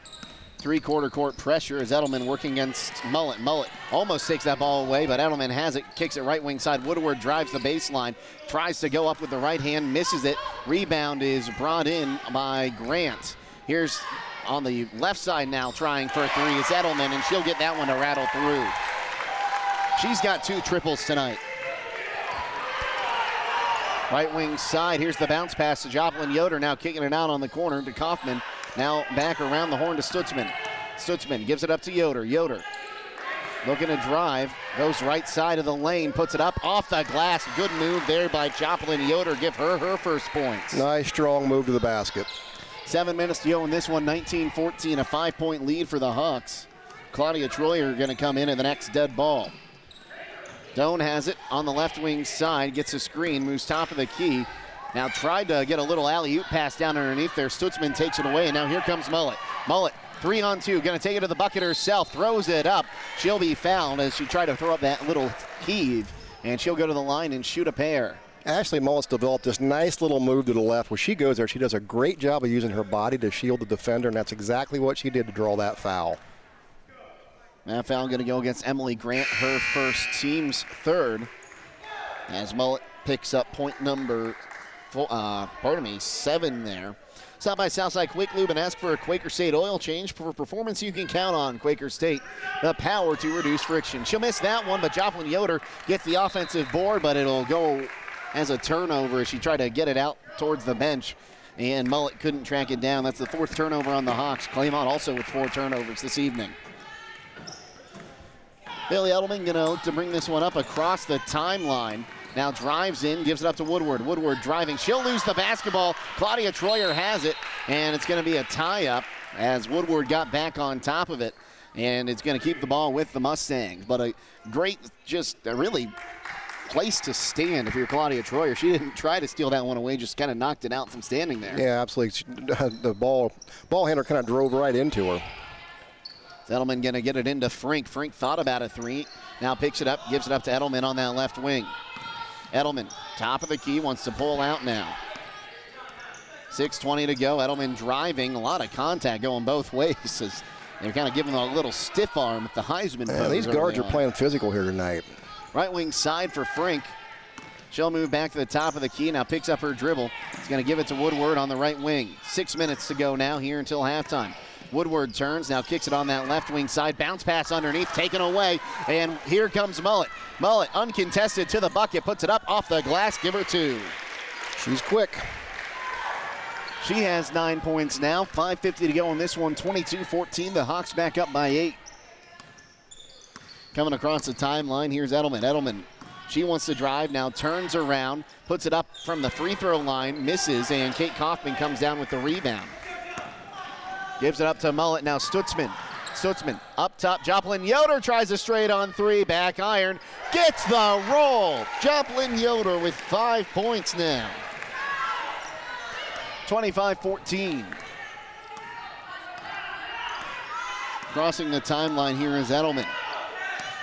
Three-quarter court pressure as Edelman working against Mullet. Mullet almost takes that ball away, but Edelman has it, kicks it right wing side. Woodward drives the baseline, tries to go up with the right hand, misses it. Rebound is brought in by Grant. Here's on the left side now trying for a three. It's Edelman, and she'll get that one to rattle through. She's got 2 triples tonight. Right wing side, here's the bounce pass to Joplin Yoder, now kicking it out on the corner to Kaufman. Now back around the horn to Stutzman. Stutzman gives it up to Yoder. Yoder looking to drive, goes right side of the lane, puts it up off the glass. Good move there by Joplin Yoder. Give her her first points. Nice, strong move to the basket. 7 minutes to go in this one, 19-14, a 5-point lead for the Hawks. Claudia Troyer going to come in at the next dead ball. Doan has it on the left wing side, gets a screen, moves top of the key. Now tried to get a little alley-oop pass down underneath there. Stutzman takes it away, and now here comes Mullet. Mullet, 3-on-2, going to take it to the bucket herself, throws it up. She'll be fouled as she tried to throw up that little heave, and she'll go to the line and shoot a pair. Ashley Mullet's developed this nice little move to the left. When she goes there, she does a great job of using her body to shield the defender, and that's exactly what she did to draw that foul. That foul going to go against Emily Grant, her first, team's third, as Mullet picks up point number 7 there. Stop by Southside Quick Lube and ask for a Quaker State oil change for performance you can count on. Quaker State, the power to reduce friction. She'll miss that one, but Joplin Yoder gets the offensive board, but it'll go as a turnover as she tried to get it out towards the bench, and Mullet couldn't track it down. That's the 4th turnover on the Hawks. Claymont also with 4 turnovers this evening. Billy Edelman going to look to bring this one up across the timeline. Now drives in, gives it up to Woodward. Woodward driving. She'll lose the basketball. Claudia Troyer has it, and it's going to be a tie-up as Woodward got back on top of it, and it's going to keep the ball with the Mustangs. But a great, just a really place to stand if you're Claudia Troyer. She didn't try to steal that one away, just kind of knocked it out from standing there. Yeah, absolutely. The ball handler kind of drove right into her. Edelman going to get it into Frink. Frink thought about a 3. Now picks it up, gives it up to Edelman on that left wing. Edelman, top of the key, wants to pull out now. 6:20 to go. Edelman driving. A lot of contact going both ways. As they're kind of giving a little stiff arm with the Heisman. Yeah, these guards are playing physical here tonight. Right wing side for Frink. She'll move back to the top of the key. Now picks up her dribble. It's going to give it to Woodward on the right wing. 6 minutes to go now here until halftime. Woodward turns, now kicks it on that left wing side. Bounce pass underneath, taken away. And here comes Mullet. Mullet, uncontested to the bucket, puts it up off the glass, give her 2. She's quick. She has 9 points now. 5:50 to go in this one, 22-14. The Hawks back up by 8. Coming across the timeline, here's Edelman. Edelman, she wants to drive, now turns around, puts it up from the free throw line, misses, and Kate Kaufman comes down with the rebound. Gives it up to Mullet. Now Stutzman. Stutzman up top. Joplin Yoder tries a straight on three. Back iron. Gets the roll. Joplin Yoder with 5 points now. 25-14. Crossing the timeline here is Edelman.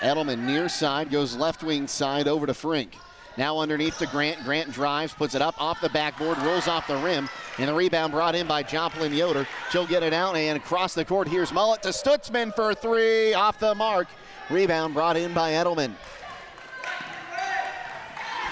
Edelman near side, goes left wing side over to Frink. Now underneath to Grant. Grant drives, puts it up off the backboard, rolls off the rim, and the rebound brought in by Joplin Yoder. She'll get it out and across the court. Here's Mullet to Stutzman for three, off the mark. Rebound brought in by Edelman.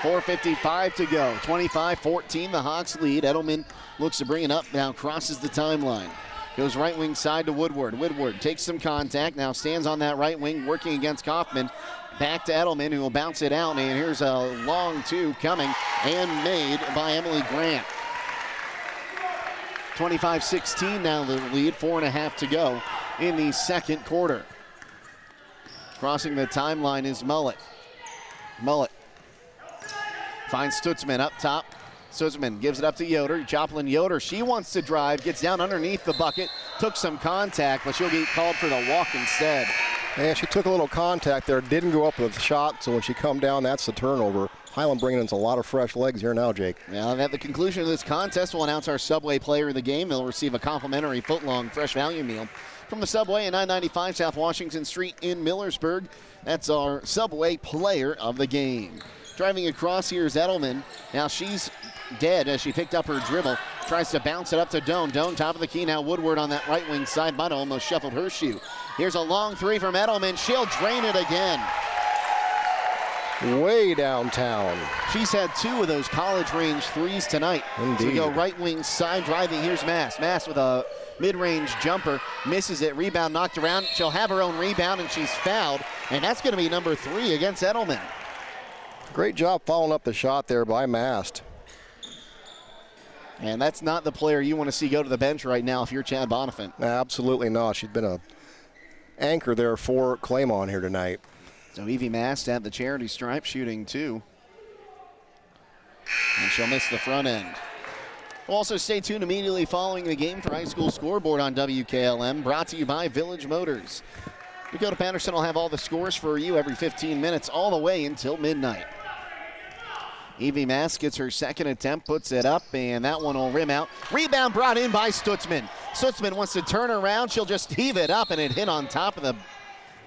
4:55 to go. 25-14, the Hawks lead. Edelman looks to bring it up now, crosses the timeline. Goes right wing side to Woodward. Woodward takes some contact, now stands on that right wing, working against Kaufman. Back to Edelman, who will bounce it out, and here's a long two coming and made by Emily Grant. 25-16 now the lead, 4.5 to go in the second quarter. Crossing the timeline is Mullet. Mullet finds Stutzman up top. Stutzman gives it up to Yoder. Joplin Yoder, she wants to drive, gets down underneath the bucket, took some contact, but she'll get called for the walk instead. Yeah, she took a little contact there, didn't go up with the shot, so when she come down, that's the turnover. Hiland bringing in a lot of fresh legs here now, Jake. Now, at the conclusion of this contest, we'll announce our Subway player of the game. They'll receive a complimentary foot-long fresh value meal from the Subway at 995 South Washington Street in Millersburg. That's our Subway player of the game. Driving across here is Edelman. Now she's dead as she picked up her dribble. Tries to bounce it up to Doan. Doan, top of the key now. Woodward on that right wing side. Might have almost shuffled her shoe. Here's a long three from Edelman. She'll drain it again. Way downtown. She's had two of those college range threes tonight. Indeed. So we go right wing side driving. Here's Mass. Mass with a mid-range jumper. Misses it. Rebound knocked around. She'll have her own rebound, and she's fouled. And that's going to be number 3 against Edelman. Great job following up the shot there by Mast. And that's not the player you want to see go to the bench right now if you're Chad Bonifant. Absolutely not. She's been an anchor there for Claymont here tonight. So Evie Mast at the charity stripe, shooting 2. And she'll miss the front end. We'll also stay tuned immediately following the game for High School Scoreboard on WKLM, brought to you by Village Motors. Dakota Patterson will have all the scores for you every 15 minutes, all the way until midnight. Evie Mast gets her second attempt, puts it up, and that one will rim out. Rebound brought in by Stutzman. Stutzman wants to turn around. She'll just heave it up, and it hit on top of the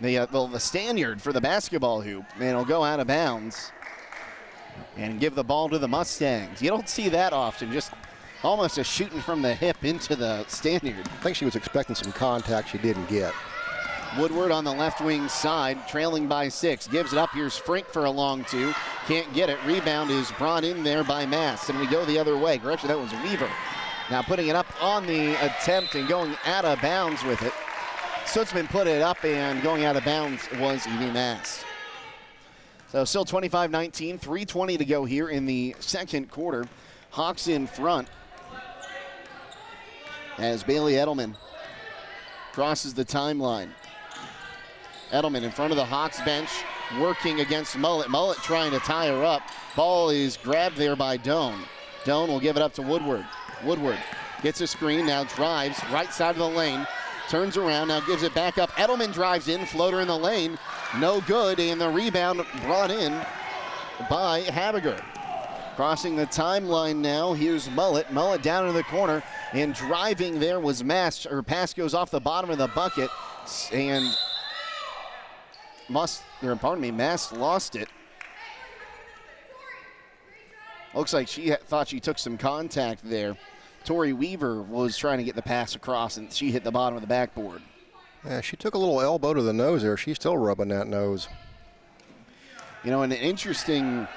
Stanyard for the basketball hoop, and it'll go out of bounds and give the ball to the Mustangs. You don't see that often, just almost a shooting from the hip into the Stanyard. I think she was expecting some contact she didn't get. Woodward on the left wing side, trailing by 6. Gives it up. Here's Frink for a long two. Can't get it. Rebound is brought in there by Mast, and we go the other way. Correction, that was Weaver. Now putting it up on the attempt and going out of bounds with it. Stutzman put it up, and going out of bounds was Evie Mast. So still 25-19, 3:20 to go here in the second quarter. Hawks in front as Bailey Edelman crosses the timeline. Edelman in front of the Hawks bench, working against Mullet. Mullet trying to tie her up. Ball is grabbed there by Doan. Doan will give it up to Woodward. Woodward gets a screen, now drives right side of the lane, turns around, now gives it back up. Edelman drives in, floater in the lane, no good, and the rebound brought in by Habiger. Crossing the timeline now, here's Mullet. Mullet down in the corner, and driving there was Mast. Her pass goes off the bottom of the bucket, and Mast lost it. Looks like she thought she took some contact there. Tori Weaver was trying to get the pass across, and she hit the bottom of the backboard. Yeah, she took a little elbow to the nose there. She's still rubbing that nose. You know, an interesting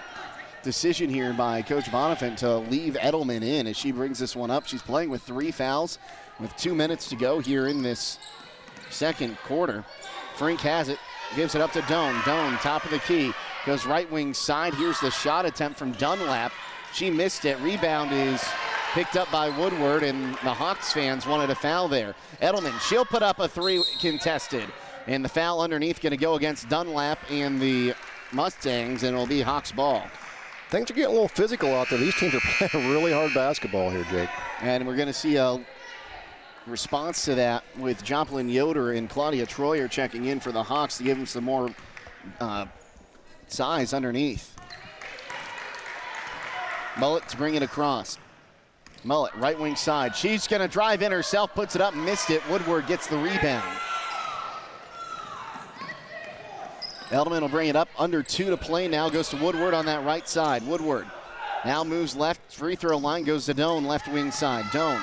decision here by Coach Bonifant to leave Edelman in as she brings this one up. She's playing with 3 fouls with 2 minutes to go here in this second quarter. Frink has it. Gives it up to Doan. Doan, top of the key. Goes right wing side. Here's the shot attempt from Dunlap. She missed it. Rebound is picked up by Woodward, and the Hawks fans wanted a foul there. Edelman, she'll put up a 3 contested. And the foul underneath going to go against Dunlap and the Mustangs, and it'll be Hawks ball. Things are getting a little physical out there. These teams are playing really hard basketball here, Jake. And we're going to see a response to that with Joplin Yoder and Claudia Troyer checking in for the Hawks to give them some more size underneath. Mullet to bring it across. Mullet, right wing side. She's going to drive in herself, puts it up, missed it. Woodward gets the rebound. Edelman will bring it up, under 2 to play now, goes to Woodward on that right side. Woodward now moves left, free throw line, goes to Doan, left wing side. Doan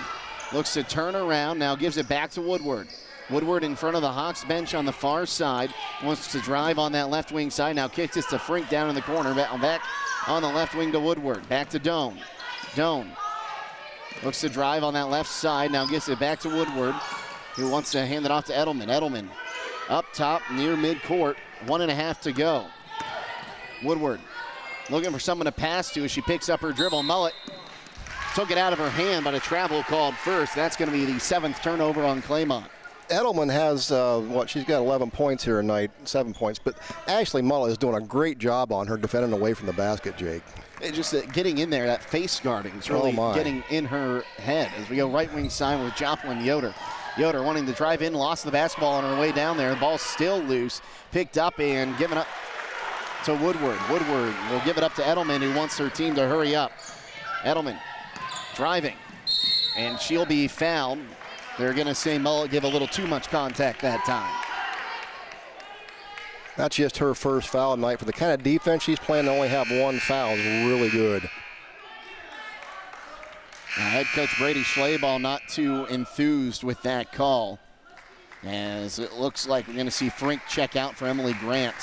looks to turn around, now gives it back to Woodward. Woodward in front of the Hawks bench on the far side, wants to drive on that left wing side, now kicks it to Frink down in the corner, back on the left wing to Woodward, back to Doan. Doan looks to drive on that left side, now gives it back to Woodward, who wants to hand it off to Edelman. Edelman up top near midcourt, 1.5 to go. Woodward looking for someone to pass to as she picks up her dribble. Mullet took it out of her hand, but a travel called first. That's going to be the 7th turnover on Claymont. Edelman has, she's got 11 points here tonight, 7 points, but Ashley Mullet is doing a great job on her defending away from the basket, Jake. Just getting in there, that face guarding is really getting in her head as we go right wing side with Joplin Yoder. Yoder wanting to drive in, lost the basketball on her way down there. The ball's still loose, picked up and given up to Woodward. Woodward will give it up to Edelman, who wants her team to hurry up. Edelman driving, and she'll be fouled. They're going to say Mullet give a little too much contact that time. That's just her first foul tonight. For the kind of defense she's playing to only have 1 foul is really good. Now, head coach Brady Schlaball not too enthused with that call, as it looks like we're going to see Frink check out for Emily Grant.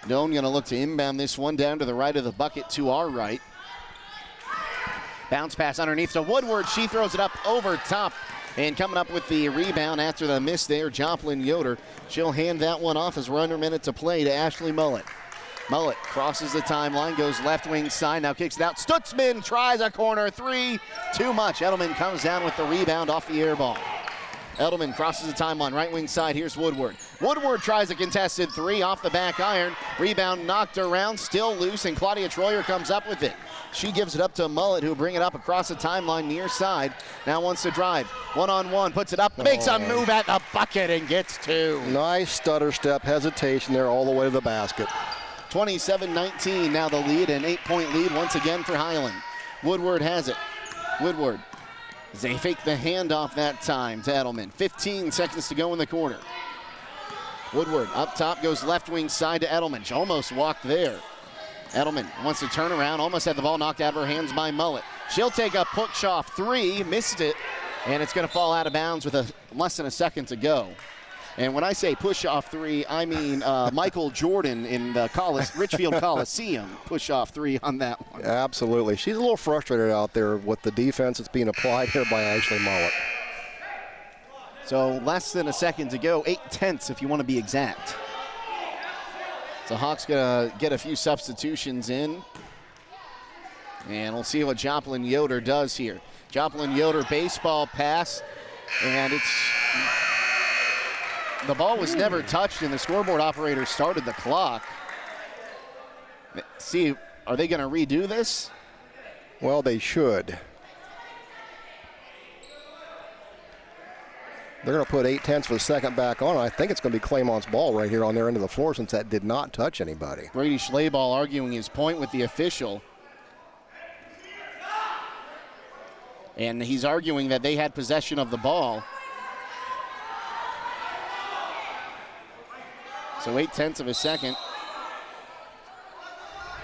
Doan going to look to inbound this one down to the right of the bucket to our right. Bounce pass underneath to Woodward. She throws it up over top. And coming up with the rebound after the miss there, Joplin Yoder. She'll hand that one off as we're under a minute to play to Ashley Mullet. Mullet crosses the timeline, goes left wing side, now kicks it out. Stutzman tries a corner 3. Too much. Edelman comes down with the rebound off the air ball. Edelman crosses the timeline, right wing side. Here's Woodward. Woodward tries a contested 3 off the back iron. Rebound knocked around, still loose, and Claudia Troyer comes up with it. She gives it up to Mullet, who bring it up across the timeline near side. Now wants to drive. One-on-one, puts it up, makes a move at the bucket and gets 2. Nice stutter step, hesitation there all the way to the basket. 27-19 now the lead, an 8-point lead once again for Hiland. Woodward has it. Woodward. They fake the handoff that time to Edelman. 15 seconds to go in the quarter. Woodward up top, goes left wing side to Edelman. She almost walked there. Edelman wants to turn around, almost had the ball knocked out of her hands by Mullet. She'll take a push-off 3, missed it, and it's going to fall out of bounds with less than a second to go. And when I say push-off 3, I mean Michael Jordan in the Richfield Coliseum push-off 3 on that one. Absolutely. She's a little frustrated out there with the defense that's being applied here by Ashley Mullet. So less than a second to go, 8/10 if you want to be exact. So Hawks going to get a few substitutions in. And we'll see what Joplin Yoder does here. Joplin Yoder baseball pass, and the ball was never touched, and the scoreboard operator started the clock. See, are they going to redo this? Well, they should. They're going to put 8/10 for the second back on. I think it's going to be Claymont's ball right here on their end of the floor, since that did not touch anybody. Brady Schlaball arguing his point with the official. And he's arguing that they had possession of the ball. So 8/10 of a second.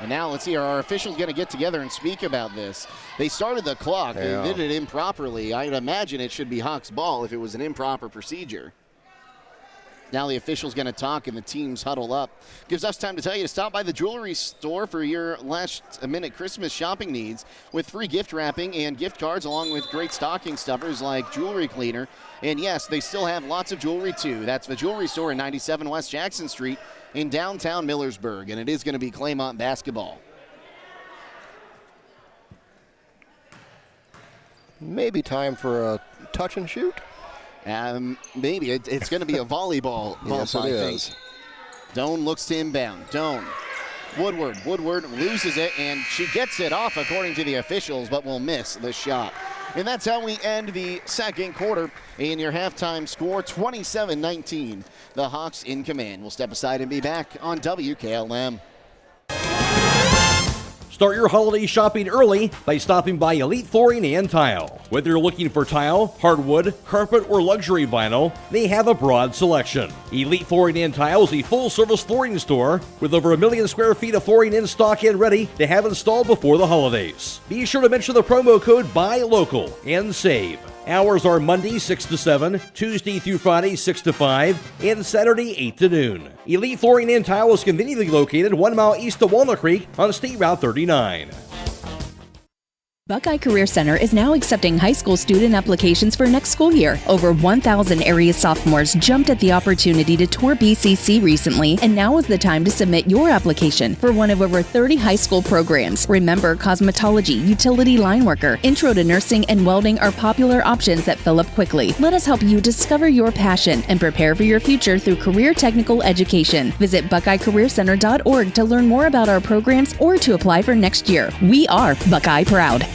And now let's see, are our officials going to get together and speak about this? They started the clock. Yeah. They did it improperly. I'd imagine it should be Hawks' ball if it was an improper procedure. Now the official's going to talk and the teams huddle up. Gives us time to tell you to stop by the jewelry store for your last-minute Christmas shopping needs with free gift wrapping and gift cards, along with great stocking stuffers like jewelry cleaner. And yes, they still have lots of jewelry too. That's the jewelry store in 97 West Jackson Street in downtown Millersburg, and it is going to be Claymont basketball. Maybe time for a touch and shoot? Maybe. It's going to be a volleyball bump, yes, I it think. is. Doan looks to inbound. Doan. Woodward loses it, and she gets it off according to the officials, but will miss the shot. And that's how we end the second quarter. In your halftime score, 27-19. The Hawks in command. We'll step aside and be back on WKLM. Start your holiday shopping early by stopping by Elite Flooring and Tile. Whether you're looking for tile, hardwood, carpet, or luxury vinyl, they have a broad selection. Elite Flooring and Tile is a full-service flooring store with over 1 million square feet of flooring in stock and ready to have installed before the holidays. Be sure to mention the promo code BUYLOCAL and save. Hours are Monday 6 to 7, Tuesday through Friday 6 to 5, and Saturday 8 to noon. Elite Flooring and Tile is conveniently located 1 mile east of Walnut Creek on State Route 39. Buckeye Career Center is now accepting high school student applications for next school year. Over 1,000 area sophomores jumped at the opportunity to tour BCC recently, and now is the time to submit your application for one of over 30 high school programs. Remember, cosmetology, utility line worker, intro to nursing, and welding are popular options that fill up quickly. Let us help you discover your passion and prepare for your future through career technical education. Visit BuckeyeCareerCenter.org to learn more about our programs or to apply for next year. We are Buckeye Proud.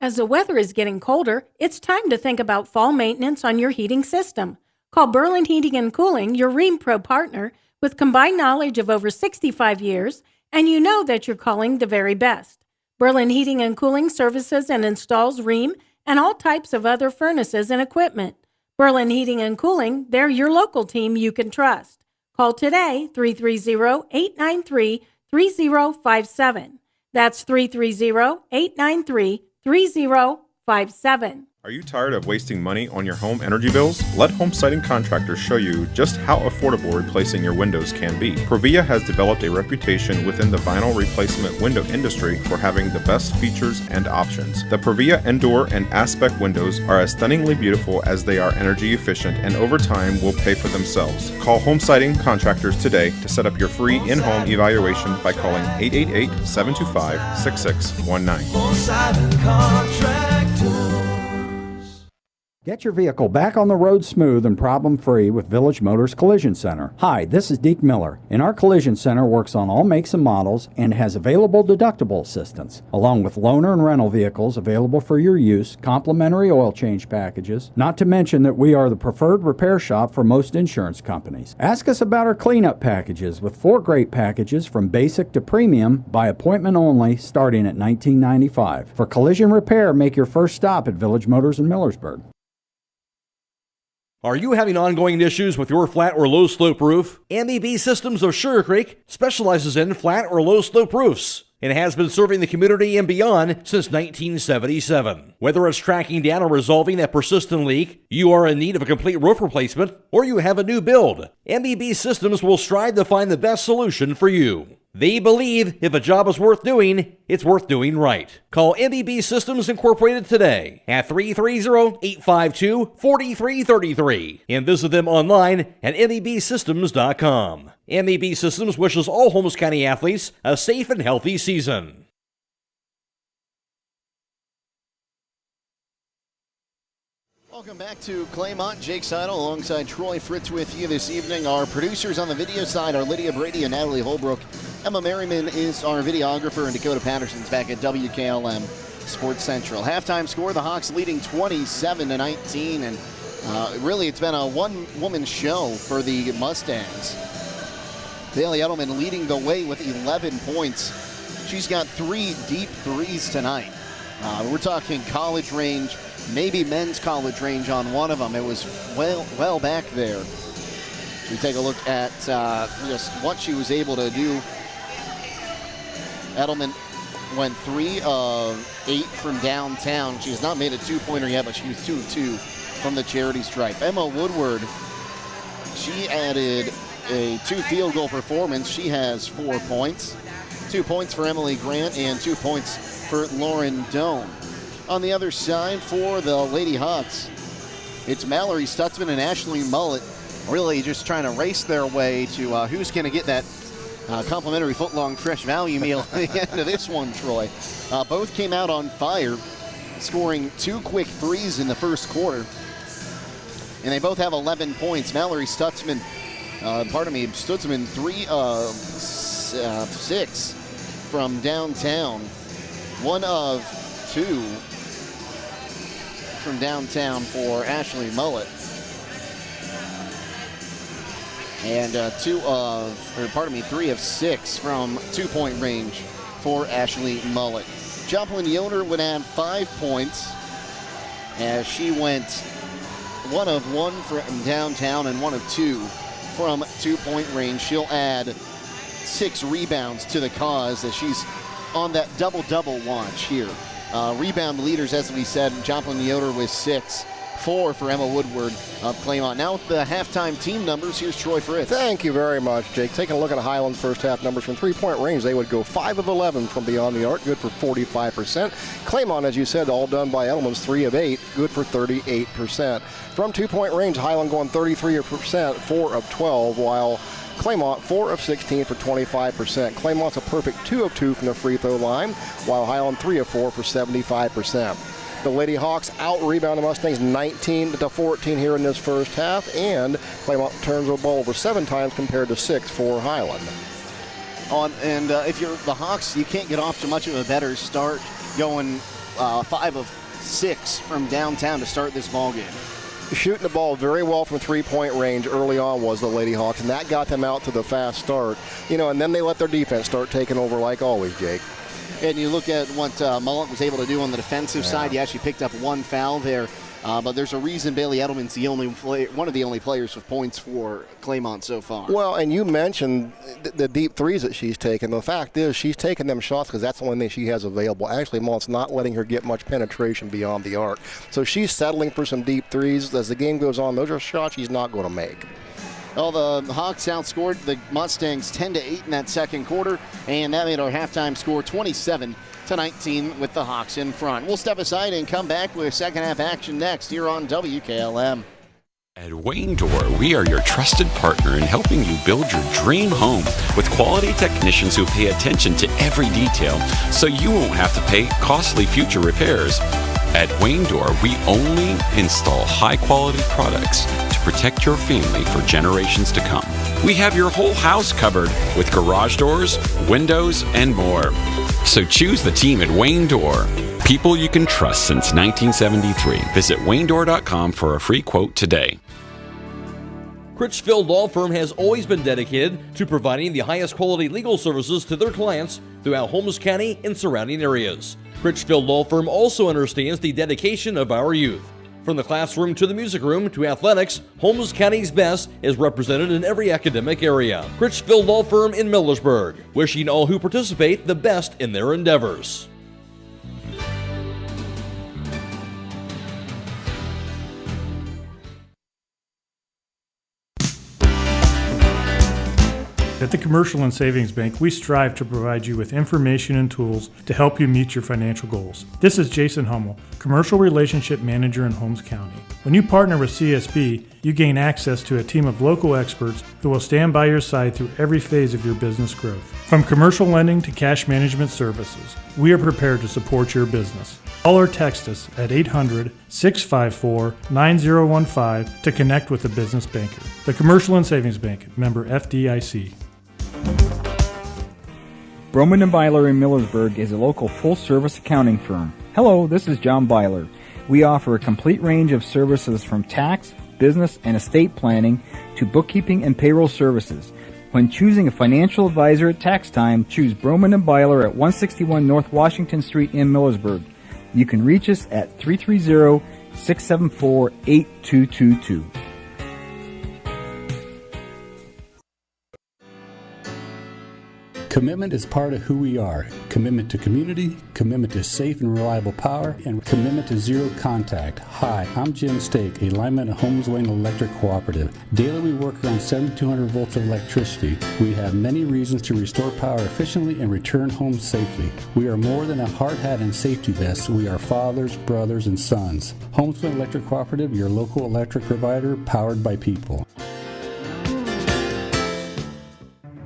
As the weather is getting colder, it's time to think about fall maintenance on your heating system. Call Berlin Heating and Cooling, your Rheem Pro partner, with combined knowledge of over 65 years, and you know that you're calling the very best. Berlin Heating and Cooling services and installs Rheem and all types of other furnaces and equipment. Berlin Heating and Cooling, they're your local team you can trust. Call today, 330-893-3057. That's 330-893-3057. Are you tired of wasting money on your home energy bills? Let Home Siding Contractors show you just how affordable replacing your windows can be. Provia has developed a reputation within the vinyl replacement window industry for having the best features and options. The Provia Endure and Aspect windows are as stunningly beautiful as they are energy efficient, and over time will pay for themselves. Call Home Siding Contractors today to set up your free in-home evaluation by calling 888-725-6619. Home Siding Contractors. Get your vehicle back on the road smooth and problem-free with Village Motors Collision Center. Hi, this is Deke Miller, and our Collision Center works on all makes and models and has available deductible assistance, along with loaner and rental vehicles available for your use, complimentary oil change packages, not to mention that we are the preferred repair shop for most insurance companies. Ask us about our cleanup packages with 4 great packages from basic to premium by appointment only starting at $19.95. For collision repair, make your first stop at Village Motors in Millersburg. Are you having ongoing issues with your flat or low slope roof? MEB Systems of Sugar Creek specializes in flat or low slope roofs and has been serving the community and beyond since 1977. Whether it's tracking down or resolving a persistent leak, you are in need of a complete roof replacement, or you have a new build, MEB Systems will strive to find the best solution for you. They believe if a job is worth doing, it's worth doing right. Call MEB Systems Incorporated today at 330-852-4333 and visit them online at mebsystems.com. MEB Systems wishes all Holmes County athletes a safe and healthy season. Welcome back to Claymont. Jake Sidle alongside Troy Fritz with you this evening. Our producers on the video side are Lydia, Brady, and Natalie Holbrook. Emma Merryman is our videographer, and Dakota Patterson's back at WKLM Sports Central. Halftime score, the Hawks leading 27-19, and really it's been a one-woman show for the Mustangs. Bailey Edelman leading the way with 11 points. She's got 3 deep threes tonight. We're talking college range, maybe men's college range on one of them. It was well back there. We take a look at just what she was able to do. Edelman went 3 of 8 from downtown. She has not made a two-pointer yet, but she was 2 of 2 from the charity stripe. Emma Woodward, she added a 2 field goal performance. She has 4 points. 2 points for Emily Grant and 2 points for Lauren Doan. On the other side for the Lady Hawks, it's Mallory Stutzman and Ashley Mullet really just trying to race their way to who's going to get that complimentary foot-long fresh value meal at the end of this one, Troy. Both came out on fire, scoring 2 quick threes in the first quarter. And they both have 11 points. Mallory Stutzman, Stutzman 3 of 6 from downtown. 1 of 2 from downtown for Ashley Mullet. And 3 of 6 from 2-point range for Ashley Mullet. Joplin Yoder would have 5 points as she went 1 of 1 from downtown and 1 of 2 from 2-point range. She'll add 6 rebounds to the cause as she's on that double-double launch here. Rebound leaders, as we said, Joplin Yoder with 6. 4 for Emma Woodward of Claymont. Now with the halftime team numbers, here's Troy Fritz. Thank you very much, Jake. Taking a look at Hiland's first half numbers from 3-point range, they would go 5 of 11 from beyond the arc, good for 45%. Claymont, as you said, all done by Edelman's, 3 of 8, good for 38%. From 2-point range, Hiland going 33%, 4 of 12, while Claymont 4 of 16 for 25%. Claymont's a perfect 2 of 2 from the free throw line, while Hiland 3 of 4 for 75%. The Lady Hawks out-rebound the Mustangs 19-14 here in this first half, and Claymont turns the ball over 7 times compared to 6 for Hiland. If you're the Hawks, you can't get off to much of a better start, going 5 of 6 from downtown to start this ball game. Shooting the ball very well from 3-point range early on was the Lady Hawks, and that got them out to the fast start. And then they let their defense start taking over like always, Jake. And you look at what Mullet was able to do on the defensive side. He actually picked up 1 foul there. But there's a reason Bailey Edelman's one of the only players with points for Claymont so far. Well, and you mentioned the deep threes that she's taken. The fact is she's taking them shots because that's the only thing she has available. Actually, Mullet's not letting her get much penetration beyond the arc. So she's settling for some deep threes. As the game goes on, those are shots she's not going to make. Well, the Hawks outscored the Mustangs 10-8 in that second quarter, and that made our halftime score 27-19 with the Hawks in front. We'll step aside and come back with second half action next here on WKLM. At Wayne Door, we are your trusted partner in helping you build your dream home with quality technicians who pay attention to every detail so you won't have to pay costly future repairs. At Wayne Door, we only install high-quality products to protect your family for generations to come. We have your whole house covered with garage doors, windows, and more. So choose the team at Wayne Door. People you can trust since 1973. Visit waynedoor.com for a free quote today. Critchfield Law Firm has always been dedicated to providing the highest quality legal services to their clients throughout Holmes County and surrounding areas. Critchfield Law Firm also understands the dedication of our youth. From the classroom to the music room to athletics, Holmes County's best is represented in every academic area. Critchfield Law Firm in Millersburg, wishing all who participate the best in their endeavors. At the Commercial and Savings Bank, we strive to provide you with information and tools to help you meet your financial goals. This is Jason Hummel, Commercial Relationship Manager in Holmes County. When you partner with CSB, you gain access to a team of local experts who will stand by your side through every phase of your business growth. From commercial lending to cash management services, we are prepared to support your business. Call or text us at 800-654-9015 to connect with a business banker. The Commercial and Savings Bank, member FDIC. Broman & Byler in Millersburg is a local full-service accounting firm. Hello, this is John Byler. We offer a complete range of services from tax, business, and estate planning to bookkeeping and payroll services. When choosing a financial advisor at tax time, choose Broman & Byler at 161 North Washington Street in Millersburg. You can reach us at 330-674-8222. Commitment is part of who we are. Commitment to community, commitment to safe and reliable power, and commitment to zero contact. Hi, I'm Jim Stake, a lineman at Holmes Wayne Electric Cooperative. Daily we work around 7,200 volts of electricity. We have many reasons to restore power efficiently and return home safely. We are more than a hard hat and safety vest. We are fathers, brothers, and sons. Holmes Wayne Electric Cooperative, your local electric provider, powered by people.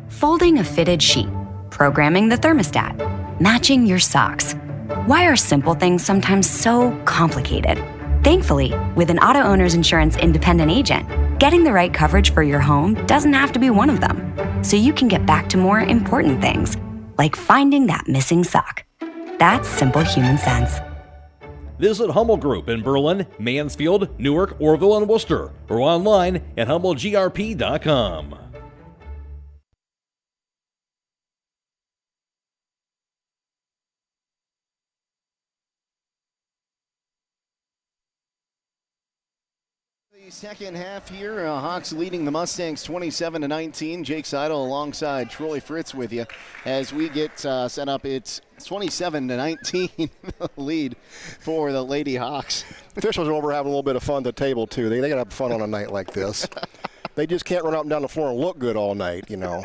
Folding a fitted sheet, programming the thermostat, matching your socks. Why are simple things sometimes so complicated? Thankfully, with an auto owner's insurance independent agent, getting the right coverage for your home doesn't have to be one of them. So you can get back to more important things, like finding that missing sock. That's simple human sense. Visit Hummel Group in Berlin, Mansfield, Newark, Orville, and Worcester, or online at HummelGRP.com. The second half here, Hawks leading the Mustangs 27-19. Jake Sidle alongside Troy Fritz with you as we get set up. It's 27-19 lead for the Lady Hawks. Officials are over having a little bit of fun at the table, too. They got to have fun on a night like this. They just can't run up and down the floor and look good all night, you know.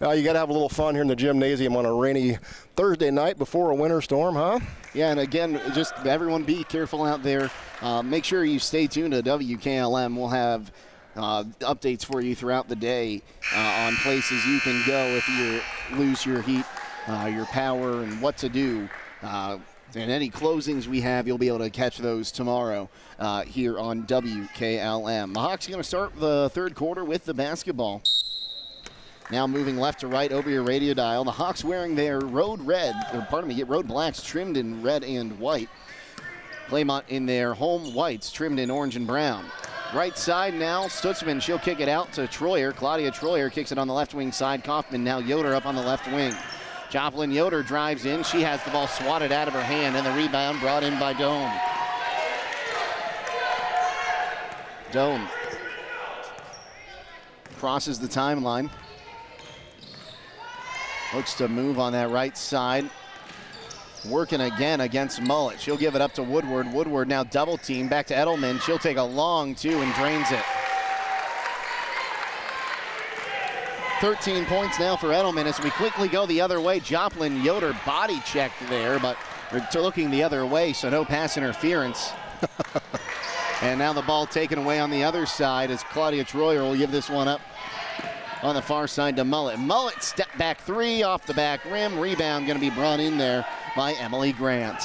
You got to have a little fun here in the gymnasium on a rainy Thursday night before a winter storm, huh? Yeah, and again, just everyone be careful out there. Make sure you stay tuned to WKLM. We'll have updates for you throughout the day on places you can go if you lose your heat, your power, and what to do. And any closings we have, you'll be able to catch those tomorrow here on WKLM. The Hawks are going to start the third quarter with the basketball. Now moving left to right over your radio dial. The Hawks wearing their road blacks trimmed in red and white. Claymont in their home whites trimmed in orange and brown. Right side now, Stutzman, she'll kick it out to Troyer. Claudia Troyer kicks it on the left wing side. Kaufman, now Yoder up on the left wing. Joplin Yoder drives in. She has the ball swatted out of her hand, and the rebound brought in by Doan. Doan crosses the timeline. Looks to move on that right side. Working again against Mullet. She'll give it up to Woodward. Woodward now double team. Back to Edelman. She'll take a long two and drains it. 13 points now for Edelman as we quickly go the other way. Joplin Yoder body checked there, but they're looking the other way, so no pass interference. And now the ball taken away on the other side as Claudia Troyer will give this one up on the far side to Mullet. Mullet step back three off the back rim. Rebound going to be brought in there by Emily Grant.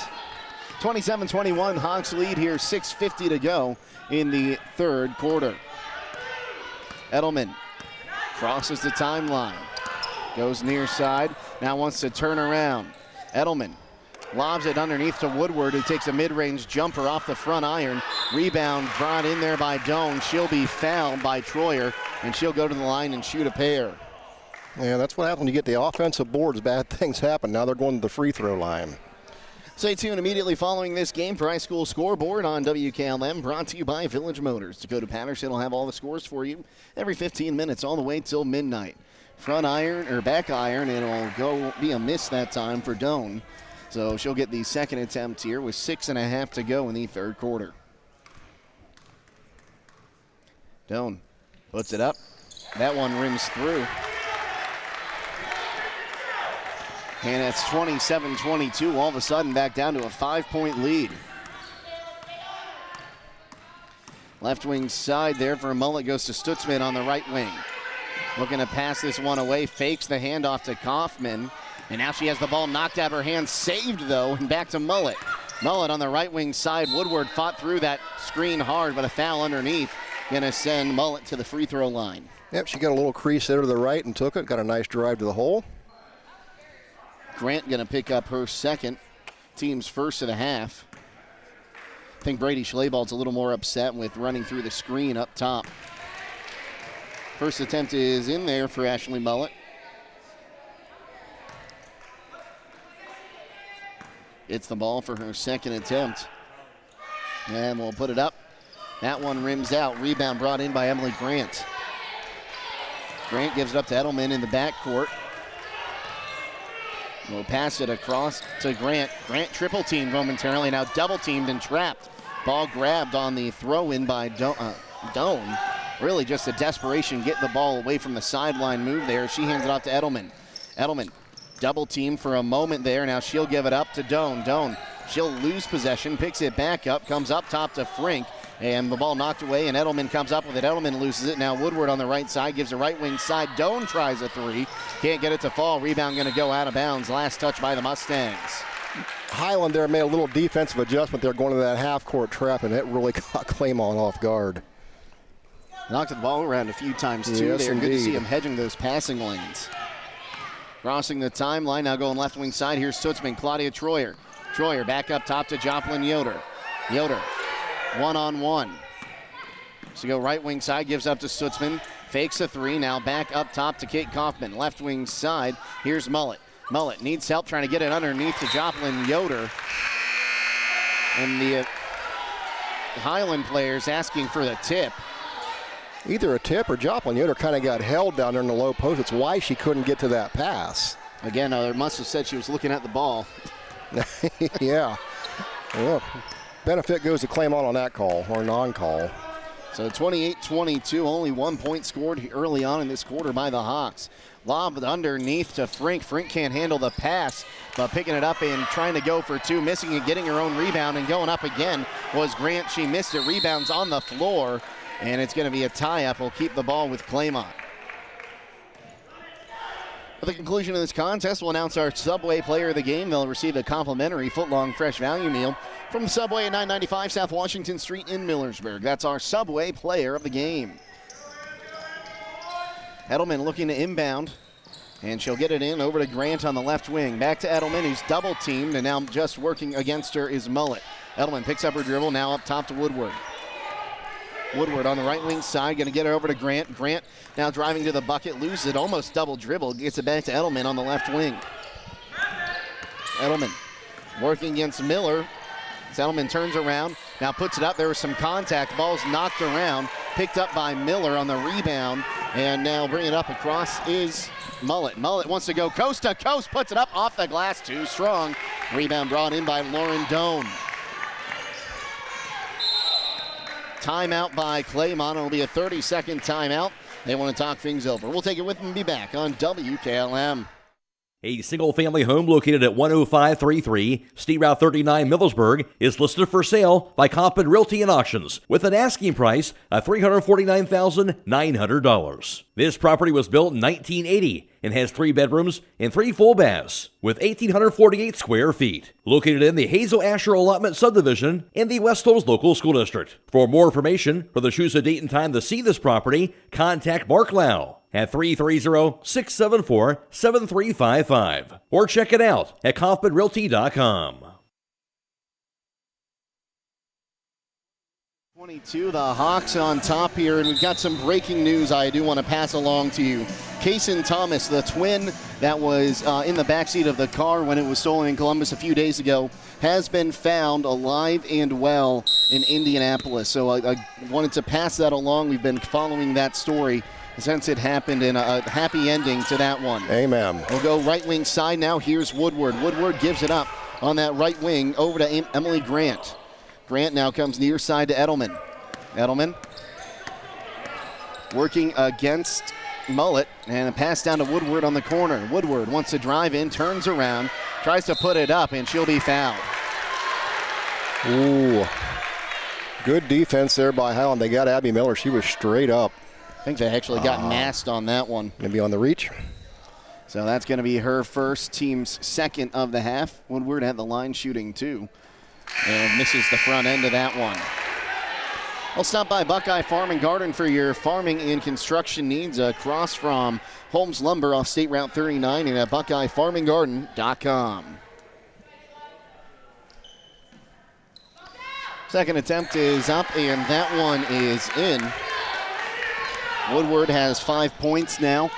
27-21, Hawks lead here, 6:50 to go in the third quarter. Edelman crosses the timeline, goes near side, now wants to turn around. Edelman lobs it underneath to Woodward, who takes a mid-range jumper off the front iron. Rebound brought in there by Doan. She'll be fouled by Troyer, and she'll go to the line and shoot a pair. Yeah, that's what happens when you get the offensive boards. Bad things happen. Now they're going to the free throw line. Stay tuned immediately following this game for High School Scoreboard on WKLM, brought to you by Village Motors. Dakota Patterson will have all the scores for you every 15 minutes all the way till midnight. Front iron or back iron, it'll go be a miss that time for Doan. So she'll get the second attempt here with 6.5 to go in the third quarter. Doan puts it up. That one rims through. And it's 27-22. All of a sudden back down to a 5-point lead. Left wing side there for Mullet goes to Stutzman on the right wing. Looking to pass this one away. Fakes the handoff to Kaufman. And now she has the ball knocked out of her hand. Saved, though, and back to Mullet. Mullet on the right wing side. Woodward fought through that screen hard, but a foul underneath. Going to send Mullet to the free throw line. Yep, she got a little crease there to the right and took it. Got a nice drive to the hole. Grant going to pick up her second, team's first of the half. I think Brady Schlebald's a little more upset with running through the screen up top. First attempt is in there for Ashley Mullet. It's the ball for her second attempt. And we'll put it up. That one rims out. Rebound brought in by Emily Grant. Grant gives it up to Edelman in the backcourt. We'll pass it across to Grant. Grant triple teamed momentarily, now double teamed and trapped. Ball grabbed on the throw in by Doan. Really just a desperation, get the ball away from the sideline move there. She hands it off to Edelman. Edelman double teamed for a moment there. Now she'll give it up to Doan. Doan, she'll lose possession, picks it back up, comes up top to Frink. And the ball knocked away, and Edelman comes up with it. Edelman loses it. Now Woodward on the right side gives a right wing side. Doan tries a three. Can't get it to fall. Rebound going to go out of bounds. Last touch by the Mustangs. Hiland there made a little defensive adjustment there going to that half-court trap, and it really caught Claymont off guard. Knocked the ball around a few times, too. Yes, They're good to indeed. see him hedging those passing lanes. Crossing the timeline, now going left wing side. Here's Stutzman, Claudia Troyer. Troyer back up top to Joplin Yoder. Yoder, one-on-one. So go right wing side, gives up to Stutzman. Fakes a three, now back up top to Kate Kaufman. Left wing side, here's Mullet. Mullet needs help trying to get it underneath to Joplin Yoder. And the Hiland players asking for the tip. Either a tip or Joplin Yoder kind of got held down there in the low post. It's why she couldn't get to that pass. Again, they must have said she was looking at the ball. Yeah. Well, benefit goes to Claymont on that call, or non-call. So 28-22, only 1 point scored early on in this quarter by the Hawks. Lob underneath to Frink. Frink can't handle the pass, but picking it up and trying to go for two, missing and getting her own rebound and going up again was Grant. She missed it. Rebounds on the floor, and it's going to be a tie-up. We'll keep the ball with Claymont. At the conclusion of this contest, we'll announce our Subway player of the game. They'll receive a complimentary foot-long fresh value meal from Subway at 995 South Washington Street in Millersburg. That's our Subway player of the game. Edelman looking to inbound, and she'll get it in over to Grant on the left wing. Back to Edelman, who's double-teamed, and now just working against her is Mullet. Edelman picks up her dribble, now up top to Woodward. Woodward on the right wing side, going to get it over to Grant. Grant now driving to the bucket, loses it, almost double dribble, gets it back to Edelman on the left wing. Edelman working against Miller. Edelman turns around, now puts it up. There was some contact. Ball's knocked around, picked up by Miller on the rebound, and now bringing it up across is Mullet. Mullet wants to go coast to coast, puts it up off the glass, too strong. Rebound brought in by Lauren Doan. Timeout by Claymont. It'll be a 30-second timeout. They want to talk things over. We'll take it with them and be back on WKLM. A single-family home located at 10533 State Route 39 Millersburg is listed for sale by Compton Realty and Auctions with an asking price of $349,900. This property was built in 1980 and has 3 bedrooms and 3 full baths with 1,848 square feet. Located in the Hazel Asher Allotment Subdivision in the West Hills Local School District. For more information or to choose a date and time to see this property, contact Mark Lau at 330-674-7355 or check it out at kaufmanrealty.com. 22, the Hawks on top here, and we've got some breaking news I do want to pass along to you. Kaysen Thomas, the twin that was in the backseat of the car when it was stolen in Columbus a few days ago, has been found alive and well in Indianapolis. So I wanted to pass that along. We've been following that story since it happened, in a happy ending to that one. Amen. We'll go right wing side now. Here's Woodward. Woodward gives it up on that right wing over to Emily Grant. Grant now comes near side to Edelman. Edelman working against Mullet, and a pass down to Woodward on the corner. Woodward wants to drive in, turns around, tries to put it up, and she'll be fouled. Ooh. Good defense there by Hiland. They got Abby Miller. She was straight up. I think they actually got masked on that one. Maybe on the reach. So that's going to be her first, team's second of the half. Woodward at the line shooting two, and misses the front end of that one. We'll stop by Buckeye Farm and Garden for your farming and construction needs across from Holmes Lumber off State Route 39 and at BuckeyeFarmandGarden.com. Second attempt is up, and that one is in. Woodward has 5 points now,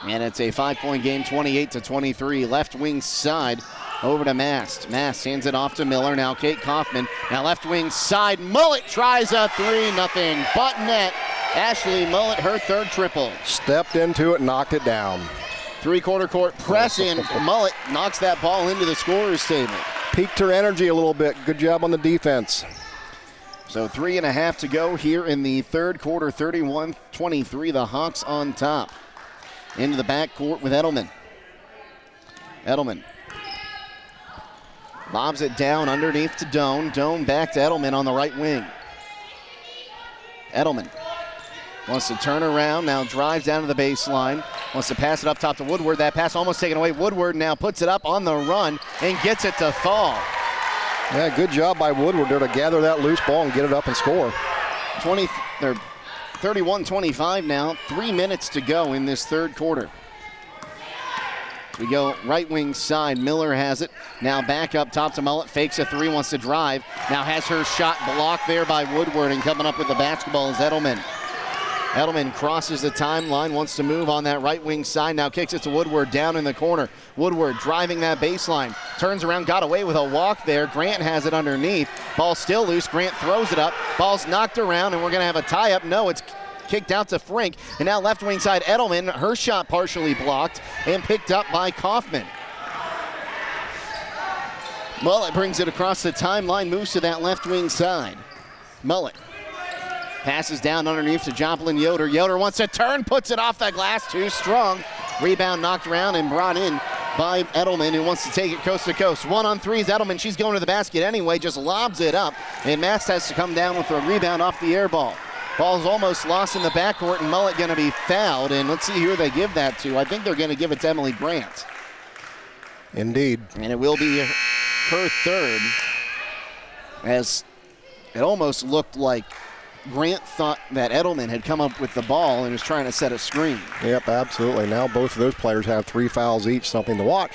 and it's a 5-point game, 28-23. Left wing side over to Mast. Mast hands it off to Miller. Now Kate Kaufman. Now left wing side. Mullet tries a 3-0 butt net. Ashley Mullet, her third triple. Stepped into it, knocked it down. Three-quarter court press in. Mullet knocks that ball into the scorer's table. Peaked her energy a little bit. Good job on the defense. So 3.5 to go here in the third quarter, 31-23. The Hawks on top. Into the backcourt with Edelman. Edelman lobs it down underneath to Doan. Doan back to Edelman on the right wing. Edelman wants to turn around, now drives down to the baseline. Wants to pass it up top to Woodward. That pass almost taken away. Woodward now puts it up on the run and gets it to fall. Yeah, good job by Woodward there to gather that loose ball and get it up and score. 31-25 now. 3 minutes to go in this third quarter. We go right wing side. Miller has it. Now back up top to Mullet. Fakes a three, wants to drive. Now has her shot blocked there by Woodward, and coming up with the basketball is Edelman. Edelman crosses the timeline, wants to move on that right wing side. Now kicks it to Woodward down in the corner. Woodward driving that baseline. Turns around, got away with a walk there. Grant has it underneath. Ball still loose. Grant throws it up. Ball's knocked around, and we're going to have a tie-up. No, it's kicked out to Frink. And now left wing side, Edelman. Her shot partially blocked and picked up by Kaufman. Mullet brings it across the timeline, moves to that left wing side. Mullet passes down underneath to Joplin Yoder. Yoder wants to turn, puts it off the glass, too strong. Rebound knocked around and brought in by Edelman, who wants to take it coast to coast. 1-on-3 is Edelman. She's going to the basket anyway, just lobs it up. And Mast has to come down with a rebound off the air ball. Ball's almost lost in the backcourt, and Mullet going to be fouled. And let's see who they give that to. I think they're going to give it to Emily Grant. Indeed. And it will be her third, as it almost looked like Grant thought that Edelman had come up with the ball and was trying to set a screen. Yep, absolutely. Now both of those players have 3 fouls each, something to watch.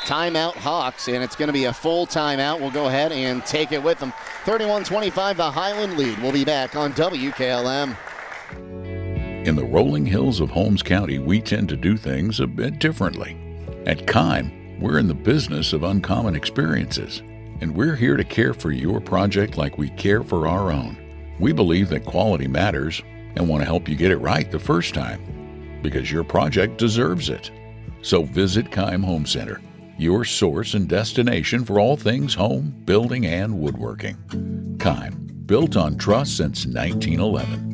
Timeout Hawks, and it's going to be a full timeout. We'll go ahead and take it with them. 31-25, the Hiland lead. We'll be back on WKLM. In the rolling hills of Holmes County, we tend to do things a bit differently. At Kime, we're in the business of uncommon experiences, and we're here to care for your project like we care for our own. We believe that quality matters and want to help you get it right the first time, because your project deserves it. So visit Kime Home Center, your source and destination for all things home, building, and woodworking. Kime, built on trust since 1911.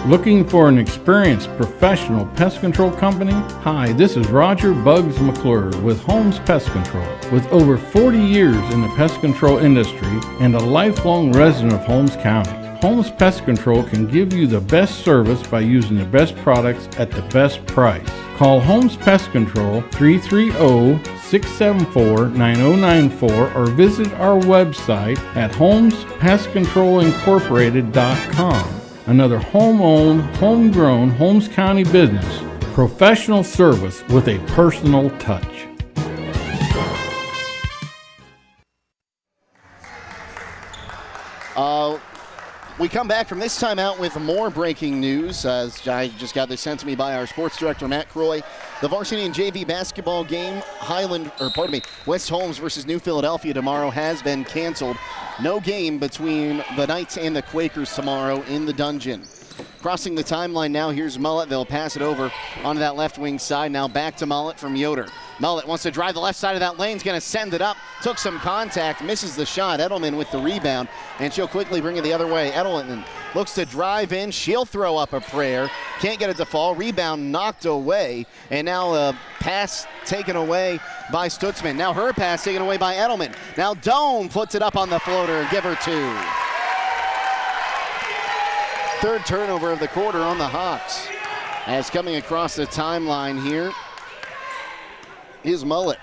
Looking for an experienced professional pest control company? Hi, this is Roger Bugs McClure with Holmes Pest Control. With over 40 years in the pest control industry and a lifelong resident of Holmes County, Holmes Pest Control can give you the best service by using the best products at the best price. Call Holmes Pest Control 330-674-9094 or visit our website at holmespestcontrolincorporated.com. Another home-owned, homegrown Holmes County business. Professional service with a personal touch. We come back from this timeout with more breaking news. As I just got this sent to me by our sports director, Matt Croy. The varsity and JV basketball game, West Holmes versus New Philadelphia tomorrow has been canceled. No game between the Knights and the Quakers tomorrow in the Dungeon. Crossing the timeline now, here's Mullet. They'll pass it over onto that left wing side. Now back to Mullet from Yoder. Mullet wants to drive the left side of that lane. He's going to send it up. Took some contact, misses the shot. Edelman with the rebound, and she'll quickly bring it the other way. Edelman looks to drive in. She'll throw up a prayer. Can't get it to fall. Rebound knocked away, and now a pass taken away by Stutzman. Now her pass taken away by Edelman. Now Doan puts it up on the floater and give her 2. Third turnover of the quarter on the Hawks. As coming across the timeline here is Mullet.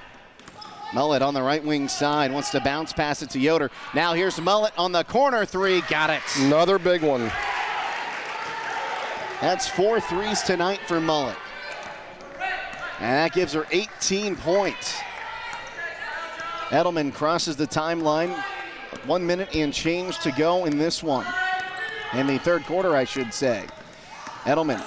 Mullet on the right wing side wants to bounce pass it to Yoder. Now here's Mullet on the corner 3. Got it. Another big one. That's 4 threes tonight for Mullet. And that gives her 18 points. Edelman crosses the timeline. 1 minute and change to go in this one. In the third quarter, I should say. Edelman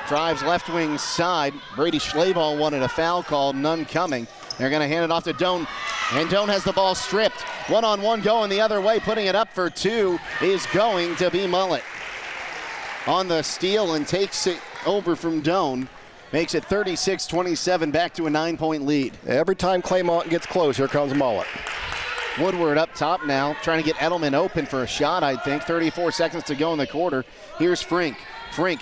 drives left wing side. Brady Schlaball wanted a foul call, none coming. They're going to hand it off to Doan, and Doan has the ball stripped. 1-on-1 going the other way, putting it up for 2 is going to be Mullet. On the steal and takes it over from Doan. Makes it 36-27, back to a 9-point lead. Every time Claymont gets close, here comes Mullet. Woodward up top now, trying to get Edelman open for a shot, I think. 34 seconds to go in the quarter. Here's Frink. Frink,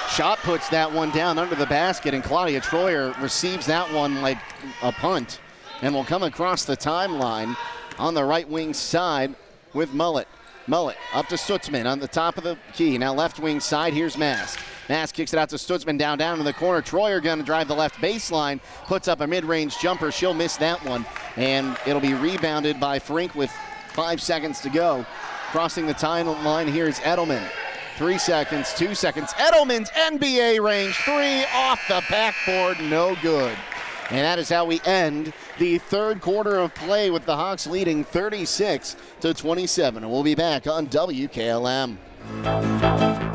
shot puts that one down under the basket, and Claudia Troyer receives that one like a punt and will come across the timeline on the right wing side with Mullet. Mullet up to Stutzman on the top of the key. Now left wing side, here's Mask. Mask kicks it out to Stutzman down in the corner. Troyer going to drive the left baseline, puts up a mid-range jumper. She'll miss that one, and it'll be rebounded by Frink with 5 seconds to go. Crossing the timeline, here's Edelman. 3 seconds, 2 seconds. Edelman's NBA range three off the backboard, no good. And that is how we end the third quarter of play with the Hawks leading 36-27. And we'll be back on WKLM.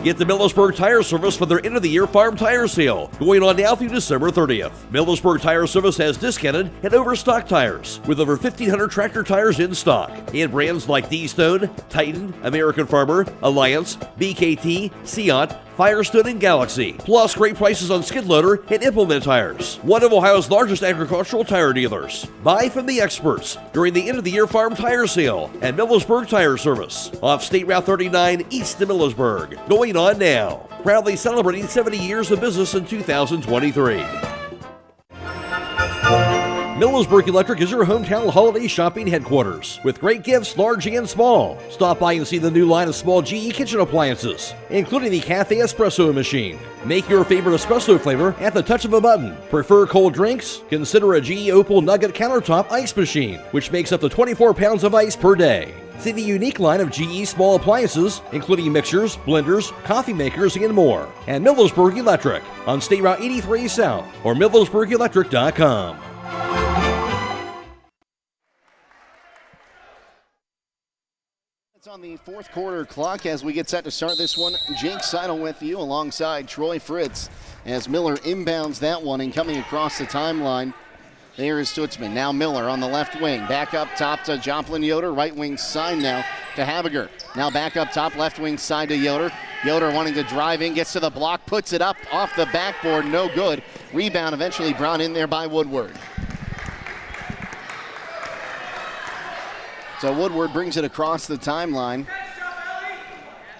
Get the Millersburg Tire Service for their end-of-the-year farm tire sale, going on now through December 30th. Millersburg Tire Service has discounted and overstocked tires, with over 1,500 tractor tires in stock, and brands like D-Stone, Titan, American Farmer, Alliance, BKT, Seat, Firestone, and Galaxy, plus great prices on skid loader and implement tires. One of Ohio's largest agricultural tire dealers. Buy from the experts during the end-of-the-year farm tire sale at Millersburg Tire Service, off State Route 39 east of Millersburg. Going on now. Proudly celebrating 70 years of business in 2023. Millersburg Electric is your hometown holiday shopping headquarters with great gifts, large and small. Stop by and see the new line of small GE kitchen appliances, including the Cafe Espresso machine. Make your favorite espresso flavor at the touch of a button. Prefer cold drinks? Consider a GE Opal Nugget countertop ice machine, which makes up to 24 pounds of ice per day. See the unique line of GE small appliances, including mixers, blenders, coffee makers, and more. And Millersburg Electric on State Route 83 South or millersburgelectric.com. It's on the fourth quarter clock as we get set to start this one. Jake Sidle with you alongside Troy Fritz as Miller inbounds that one, and coming across the timeline, there is Stutzman. Now Miller on the left wing. Back up top to Joplin Yoder. Right wing side now to Habiger. Now back up top, left wing side to Yoder. Yoder wanting to drive in, gets to the block, puts it up off the backboard, no good. Rebound eventually brought in there by Woodward. So Woodward brings it across the timeline.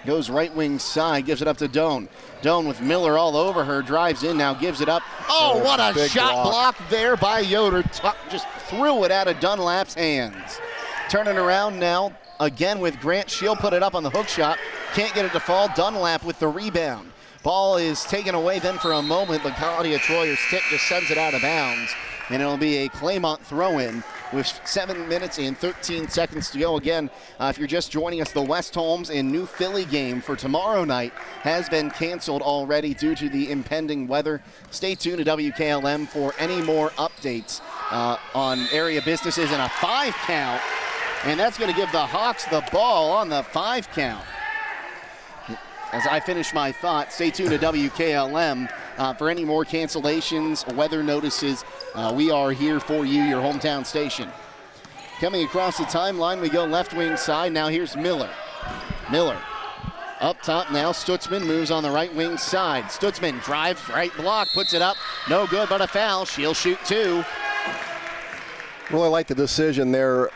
Goes right wing side, gives it up to Doan. Doan with Miller all over her, drives in now, gives it up. Oh, what a shot block there by Yoder. Just threw it out of Dunlap's hands. Turning around now, again with Grant. She'll put it up on the hook shot. Can't get it to fall. Dunlap with the rebound. Ball is taken away then for a moment, but Claudia Troyer's tip just sends it out of bounds. And it'll be a Claymont throw-in with 7 minutes and 13 seconds to go. Again, if you're just joining us, the West Holmes and New Philly game for tomorrow night has been canceled already due to the impending weather. Stay tuned to WKLM for any more updates on area businesses and a 5 count. And that's going to give the Hawks the ball on the 5 count. As I finish my thought, stay tuned to WKLM for any more cancellations, weather notices. We are here for you, your hometown station. Coming across the timeline, we go left wing side. Now here's Miller. Miller up top now. Stutzman moves on the right wing side. Stutzman drives, right block, puts it up. No good, but a foul. She'll shoot 2. Really like the decision there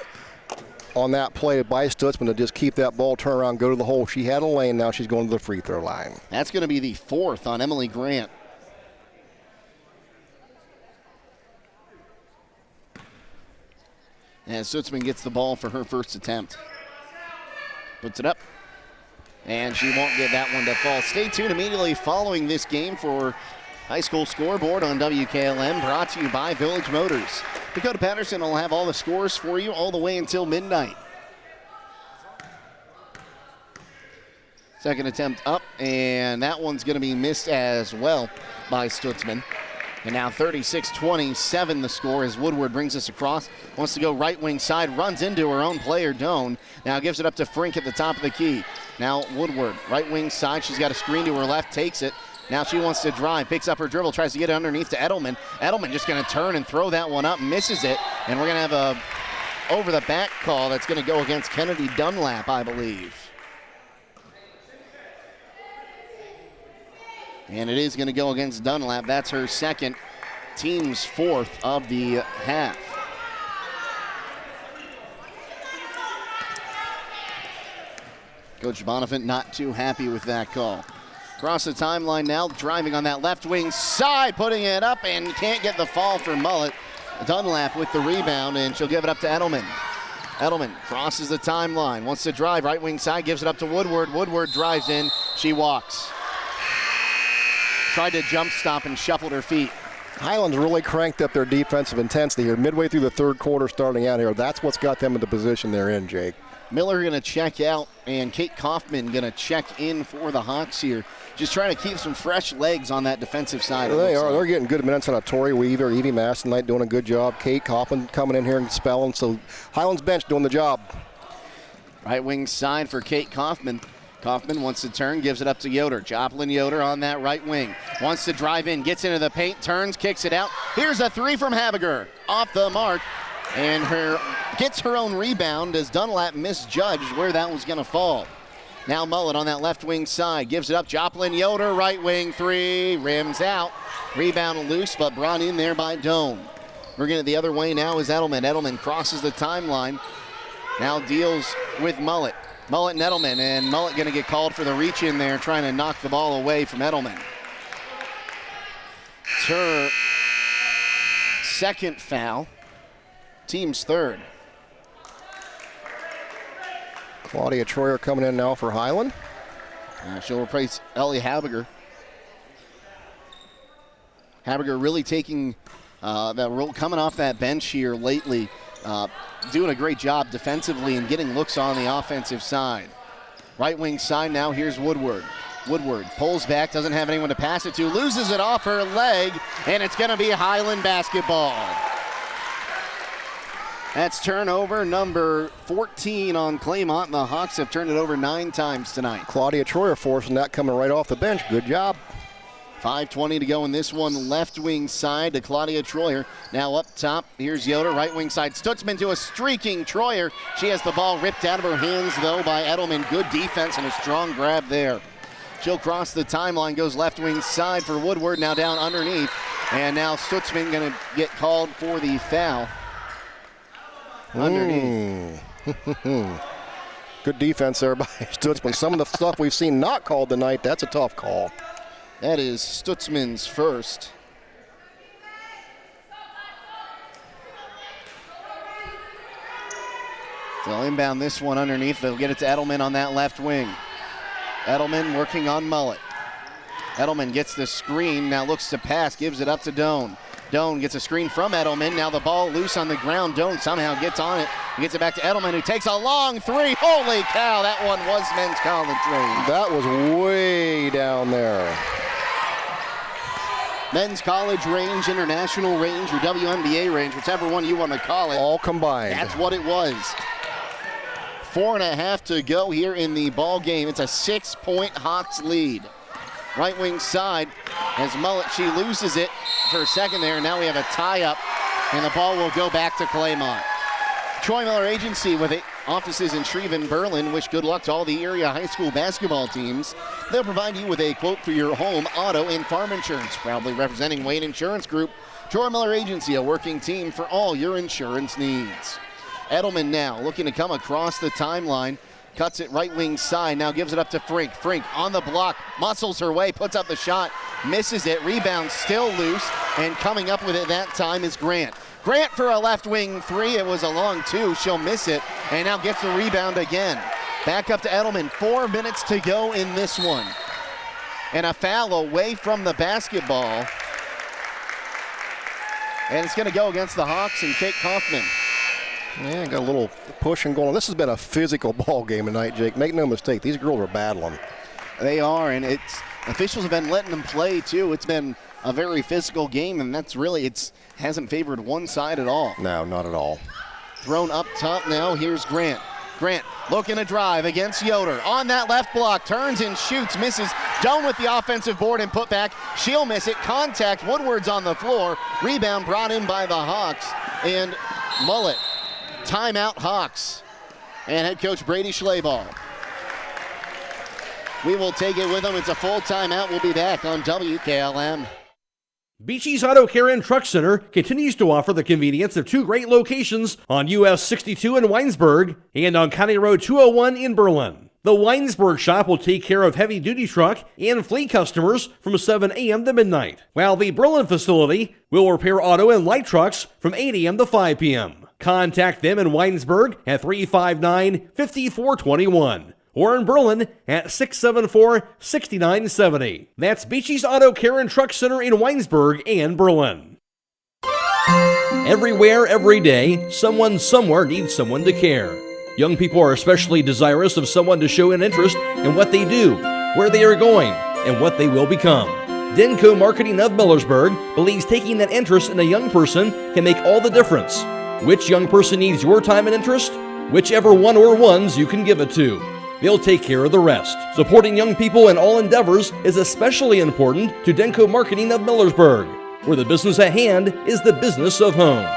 on that play by Stutzman to just keep that ball, turn around, go to the hole. She had a lane, now she's going to the free throw line. That's going to be the 4th on Emily Grant. And Stutzman gets the ball for her first attempt. Puts it up. And she won't get that one to fall. Stay tuned immediately following this game for High School Scoreboard on WKLM, brought to you by Village Motors. Dakota Patterson will have all the scores for you all the way until midnight. Second attempt up, and that one's going to be missed as well by Stutzman. And now 36-27 the score as Woodward brings us across. Wants to go right wing side, runs into her own player, Doan. Now gives it up to Frink at the top of the key. Now Woodward, right wing side. She's got a screen to her left, takes it. Now she wants to drive, picks up her dribble, tries to get it underneath to Edelman. Edelman just going to turn and throw that one up, misses it. And we're going to have a over-the-back call that's going to go against Kennedy Dunlap, I believe. And it is going to go against Dunlap. That's her second, team's 4th of the half. Coach Bonifant not too happy with that call. Across the timeline now, driving on that left wing side, putting it up and can't get the fall for Mullet. Dunlap with the rebound, and she'll give it up to Edelman. Edelman crosses the timeline, wants to drive, right wing side, gives it up to Woodward. Woodward drives in, she walks. Tried to jump stop and shuffled her feet. Hiland's really cranked up their defensive intensity here midway through the third quarter starting out here. That's what's got them in the position they're in, Jake. Miller going to check out, and Kate Kaufman going to check in for the Hawks here. Just trying to keep some fresh legs on that defensive side. They are. They're getting good minutes on a Tori Weaver, Evie Mastonite doing a good job. Kate Kaufman coming in here and spelling. So Hiland's bench doing the job. Right wing side for Kate Kaufman. Kaufman wants to turn, gives it up to Yoder. Joplin Yoder on that right wing. Wants to drive in, gets into the paint, turns, kicks it out. Here's a three from Habiger. Off the mark. And gets her own rebound as Dunlap misjudged where that was going to fall. Now Mullet on that left wing side. Gives it up. Joplin Yoder, right wing three. Rims out. Rebound loose, but brought in there by Doan. Bringing it the other way now is Edelman. Edelman crosses the timeline. Now deals with Mullet. Mullet and Edelman, and Mullet going to get called for the reach in there, trying to knock the ball away from Edelman. It's her second foul, team's third. Claudia Troyer coming in now for Hiland. She'll replace Ellie Habiger. Habiger really taking that role, coming off that bench here lately. Doing a great job defensively and getting looks on the offensive side. Right wing side now, here's Woodward. Woodward pulls back, doesn't have anyone to pass it to, loses it off her leg, and it's going to be Hiland basketball. That's turnover number 14 on Claymont, and the Hawks have turned it over 9 times tonight. Claudia Troyer forcing that coming right off the bench. Good job. 5:20 to go in this one. Left wing side to Claudia Troyer. Now up top, here's Yoder. Right wing side, Stutzman to a streaking Troyer. She has the ball ripped out of her hands, though, by Edelman. Good defense and a strong grab there. She'll cross the timeline, goes left wing side for Woodward. Now down underneath. And now Stutzman going to get called for the foul. Underneath. Good defense there by Stutzman. Some of the stuff we've seen not called tonight, that's a tough call. That is Stutzman's first. They'll inbound this one underneath. They'll get it to Edelman on that left wing. Edelman working on Mullet. Edelman gets the screen, now looks to pass, gives it up to Doan. Doan gets a screen from Edelman. Now the ball loose on the ground. Doan somehow gets on it. He gets it back to Edelman, who takes a long three. Holy cow, that one was men's college range. That was way down there. Men's college range, international range, or WNBA range, whichever one you want to call it. All combined. That's what it was. 4.5 to go here in the ball game. It's a 6-point Hawks lead. Right wing side, as Mullet, she loses it for a second there. Now we have a tie-up, and the ball will go back to Claymont. Troy Miller Agency with offices in Shreve and Berlin. Wish good luck to all the area high school basketball teams. They'll provide you with a quote for your home, auto, and farm insurance. Proudly representing Wayne Insurance Group. Troy Miller Agency, a working team for all your insurance needs. Edelman now looking to come across the timeline. Cuts it right wing side, now gives it up to Frink. Frink on the block, muscles her way, puts up the shot, misses it, rebound still loose, and coming up with it that time is Grant. Grant for a left wing three, it was a long two, she'll miss it, and now gets the rebound again. Back up to Edelman, 4 minutes to go in this one. And a foul away from the basketball. And it's gonna go against the Hawks and Kate Kaufman. Yeah, got a little pushing going on. This has been a physical ball game tonight, Jake. Make no mistake, these girls are battling. They are, and officials have been letting them play too. It's been a very physical game, and that's really, hasn't favored one side at all. No, not at all. Thrown up top now, here's Grant. Grant looking to drive against Yoder. On that left block, turns and shoots, misses. Down with the offensive board and put back. She'll miss it. Contact, Woodward's on the floor. Rebound brought in by the Hawks, and Mullet. Timeout Hawks and head coach Brady Schlaball. We will take it with them. It's a full timeout. We'll be back on WKLM. Beachy's Auto Care and Truck Center continues to offer the convenience of 2 great locations on US 62 in Weinsberg and on County Road 201 in Berlin. The Weinsberg shop will take care of heavy-duty truck and fleet customers from 7 a.m. to midnight, while the Berlin facility will repair auto and light trucks from 8 a.m. to 5 p.m. Contact them in Weinsberg at 359-5421 or in Berlin at 674-6970. That's Beachy's Auto Care and Truck Center in Weinsberg and Berlin. Everywhere, every day, someone somewhere needs someone to care. Young people are especially desirous of someone to show an interest in what they do, where they are going, and what they will become. Denko Marketing of Millersburg believes taking that interest in a young person can make all the difference. Which young person needs your time and interest? Whichever one or ones you can give it to. They'll take care of the rest. Supporting young people in all endeavors is especially important to Denko Marketing of Millersburg, where the business at hand is the business of home.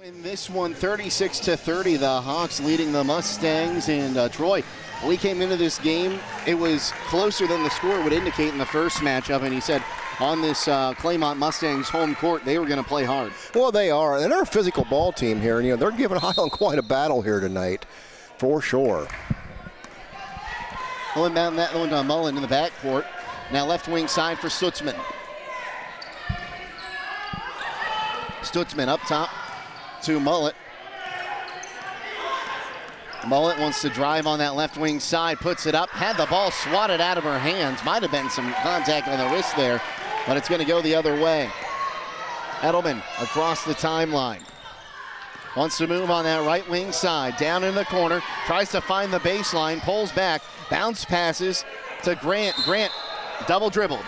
In this one, 36-30, the Hawks leading the Mustangs. And Troy, we came into this game, it was closer than the score would indicate in the first matchup, and he said on this Claymont Mustangs home court, they were going to play hard. Well, they are, and they're a physical ball team here, and they're giving Hiland quite a battle here tonight, for sure. Well, inbound that one to Mullen in the backcourt. Now left wing side for Stutzman. Stutzman up top to Mullet. Mullet wants to drive on that left wing side, puts it up, had the ball swatted out of her hands. Might have been some contact on the wrist there, but it's going to go the other way. Edelman across the timeline. Wants to move on that right wing side, down in the corner, tries to find the baseline, pulls back, bounce passes to Grant. Grant double dribbled.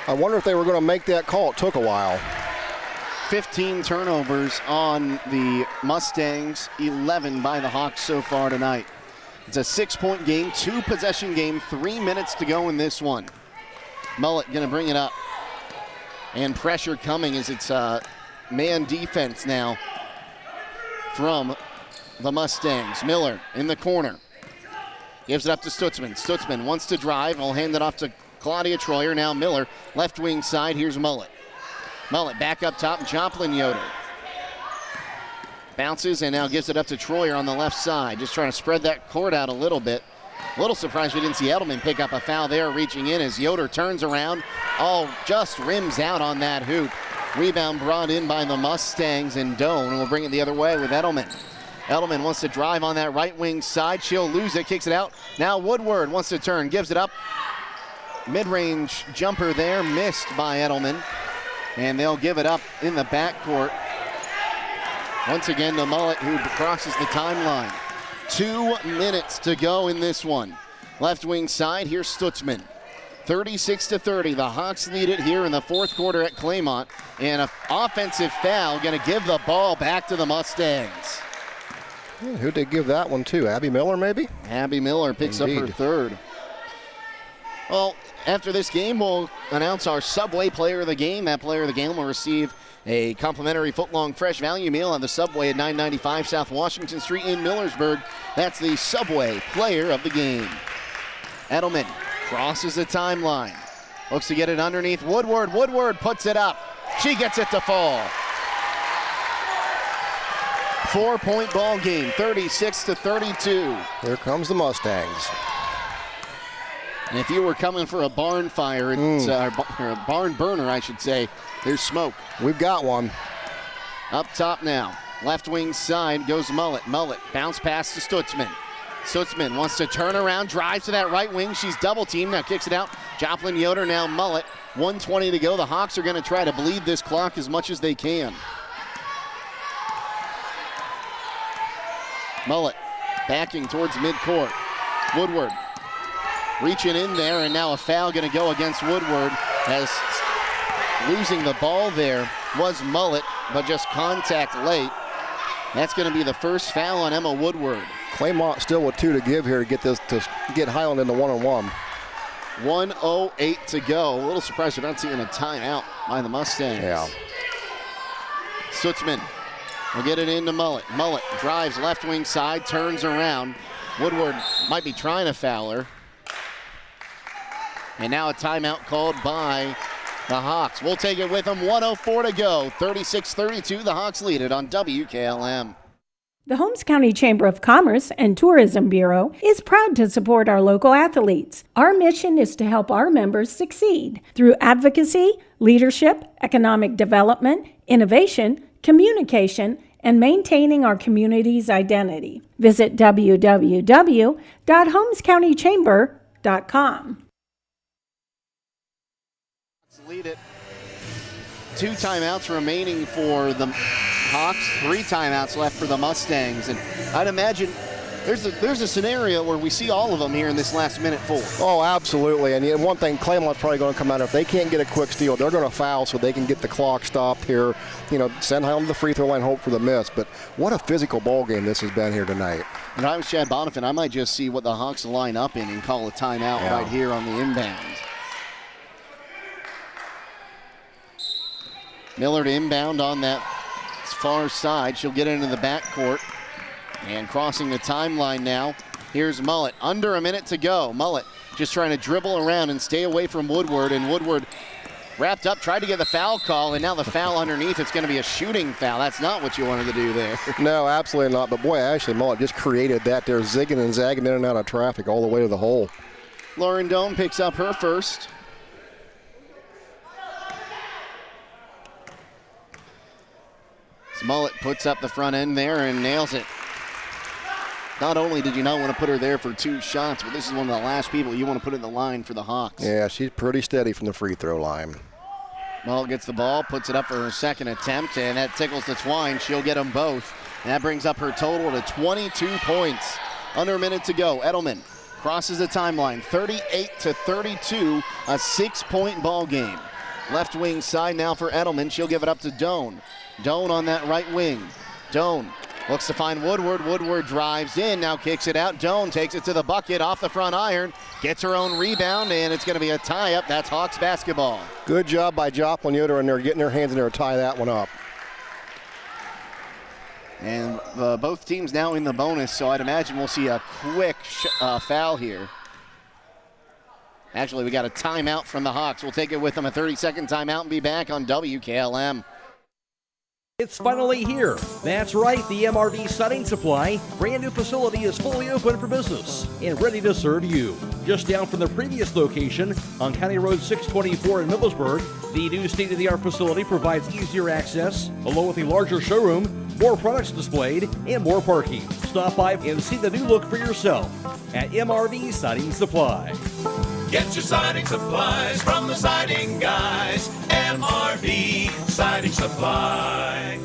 I wonder if they were going to make that call. It took a while. 15 turnovers on the Mustangs, 11 by the Hawks so far tonight. It's a 6-point game, 2-possession game, 3 minutes to go in this one. Mullet gonna bring it up. And pressure coming as it's man defense now from the Mustangs. Miller in the corner. Gives it up to Stutzman. Stutzman wants to drive. Will hand it off to Claudia Troyer. Now Miller, left wing side. Here's Mullet. Mullet back up top, Joplin Yoder. Bounces and now gives it up to Troyer on the left side. Just trying to spread that court out a little bit. A little surprised we didn't see Edelman pick up a foul there, reaching in as Yoder turns around. Just rims out on that hoop. Rebound brought in by the Mustangs, and Doan will bring it the other way with Edelman. Edelman wants to drive on that right wing side. She'll lose it, kicks it out. Now Woodward wants to turn, gives it up. Mid-range jumper there, missed by Edelman. And they'll give it up in the backcourt. Once again, the Mullet who crosses the timeline. 2 minutes to go in this one. Left wing side, here's Stutzman. 36-30, the Hawks lead it here in the fourth quarter at Claymont. And an offensive foul gonna give the ball back to the Mustangs. Yeah, who'd they give that one to? Abby Miller, maybe? Abby Miller picks up her third. Well, after this game, we'll announce our Subway Player of the Game. That Player of the Game will receive a complimentary footlong fresh value meal on the Subway at 995 South Washington Street in Millersburg. That's the Subway Player of the Game. Edelman crosses the timeline. Looks to get it underneath Woodward. Woodward puts it up. She gets it to fall. 4-point ball game, 36-32. Here comes the Mustangs. And if you were coming for a barn fire, it's or a barn burner, I should say, there's smoke. We've got one. Up top now. Left wing side goes Mullet. Mullet bounce pass to Stutzman. Stutzman wants to turn around, drives to that right wing. She's double teamed, now kicks it out. Joplin Yoder, now Mullet. 1:20 to go. The Hawks are going to try to bleed this clock as much as they can. Mullet backing towards midcourt. Woodward reaching in there, and now a foul going to go against Woodward, as losing the ball there was Mullet, but just contact late. That's going to be the first foul on Emma Woodward. Claymont still with 2 to give here to get Hiland into 1-on-1. 1:08 to go. A little surprised we're not seeing a timeout by the Mustangs. Yeah. Stutzman will get it into Mullet. Mullet drives left wing side, turns around. Woodward might be trying to foul her. And now a timeout called by the Hawks. We'll take it with them. 1:04 to go. 36-32, the Hawks lead it on WKLM. The Holmes County Chamber of Commerce and Tourism Bureau is proud to support our local athletes. Our mission is to help our members succeed through advocacy, leadership, economic development, innovation, communication, and maintaining our community's identity. Visit www.holmescountychamber.com. lead it. 2 timeouts remaining for the Hawks, 3 timeouts left for the Mustangs. And I'd imagine there's a scenario where we see all of them here in this last minute 4. Oh, absolutely. And one thing, Claymont's probably going to come out, if they can't get a quick steal, they're going to foul so they can get the clock stopped here. Send Hiland to the free throw line, hope for the miss. But what a physical ball game this has been here tonight. And I was Chad Bonifant, I might just see what the Hawks line up in and call a timeout right here on the inbound. Miller to inbound on that far side. She'll get into the backcourt. And crossing the timeline now, here's Mullet. Under a minute to go. Mullet just trying to dribble around and stay away from Woodward. And Woodward wrapped up, tried to get the foul call, and now the foul underneath. It's going to be a shooting foul. That's not what you wanted to do there. No, absolutely not. But boy, Ashley Mullet just created that there, zigging and zagging in and out of traffic all the way to the hole. Lauren Doan picks up her first. Mullet puts up the front end there and nails it. Not only did you not want to put her there for 2 shots, but this is one of the last people you want to put in the line for the Hawks. Yeah, she's pretty steady from the free throw line. Mullet gets the ball, puts it up for her second attempt, and that tickles the twine. She'll get them both. And that brings up her total to 22 points. Under a minute to go. Edelman crosses the timeline, 38-32, a 6-point ball game. Left wing side now for Edelman. She'll give it up to Doan. Doan on that right wing. Doan looks to find Woodward. Woodward drives in, now kicks it out. Doan takes it to the bucket off the front iron, gets her own rebound, and it's going to be a tie-up. That's Hawks basketball. Good job by Joplin Yoder in there, getting her hands in there to tie that one up. And both teams now in the bonus, so I'd imagine we'll see a quick foul here. Actually, we got a timeout from the Hawks. We'll take it with them, a 30-second timeout, and be back on WKLM. It's finally here. That's right, the MRV Siding Supply brand new facility is fully open for business and ready to serve you. Just down from the previous location on County Road 624 in Middlesburg, the new state-of-the-art facility provides easier access, along with a larger showroom, more products displayed, and more parking. Stop by and see the new look for yourself at MRV Siding Supply. Get your siding supplies from the siding guys. MRV Siding Supply.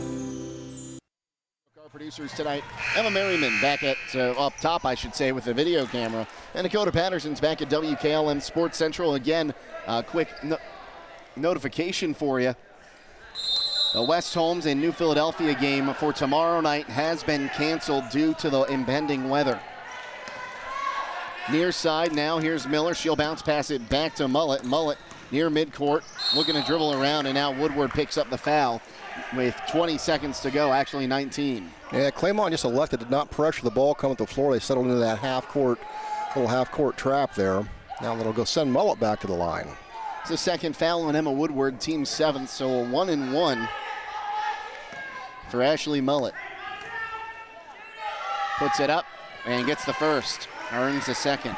Our producers tonight, Emma Merryman back at up top, I should say, with the video camera, and Dakota Patterson's back at WKLM Sports Central. Again, quick notification for you. The West Holmes and New Philadelphia game for tomorrow night has been canceled due to the impending weather. Near side now, here's Miller. She'll bounce pass it back to Mullet. Mullet near midcourt, looking to dribble around, and now Woodward picks up the foul with 20 seconds to go, actually 19. Yeah, Claymont just elected to not pressure the ball coming to the floor. They settled into that little half-court trap there. Now they'll go send Mullet back to the line. It's the second foul on Emma Woodward, team 7th, so a 1-and-1 for Ashley Mullet. Puts it up and gets the first. Earns the second.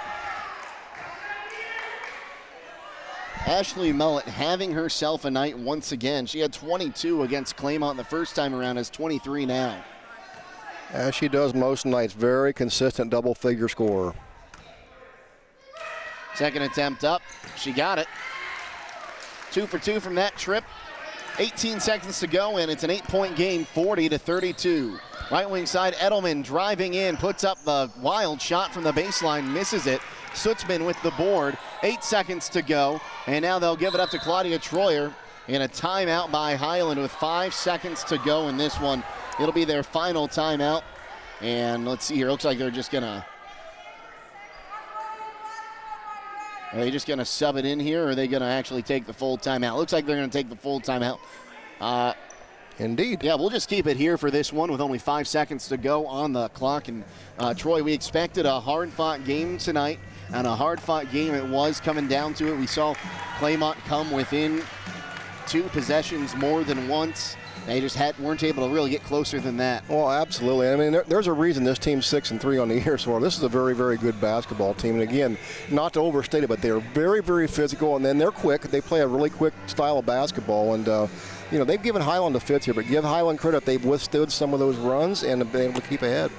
Ashley Mullet having herself a night once again. She had 22 against Claymont the first time around, has 23 now. As she does most nights, very consistent double-figure scorer. Second attempt up, she got it. 2 for 2 from that trip. 18 seconds to go, and it's an 8-point game, 40-32. Right wing side, Edelman driving in, puts up the wild shot from the baseline, misses it. Sutzman with the board, 8 seconds to go, and now they'll give it up to Claudia Troyer in a timeout by Hiland with 5 seconds to go in this one. It'll be their final timeout, and let's see here, looks like they're just gonna, are they just gonna sub it in here, or are they gonna actually take the full timeout? Looks like they're gonna take the full timeout. Indeed. Yeah, we'll just keep it here for this one with only 5 seconds to go on the clock. And Troy, we expected a hard-fought game tonight, and a hard-fought game it was coming down to it. We saw Claymont come within 2 possessions more than once. They just weren't able to really get closer than that. Well, absolutely. I mean, there's a reason this team's 6-3 on the year so far. This is a very, very good basketball team. And again, not to overstate it, but they're very, very physical, and then they're quick. They play a really quick style of basketball, and they've given Hiland a fifth here, but give Hiland credit. They've withstood some of those runs and have been able to keep ahead.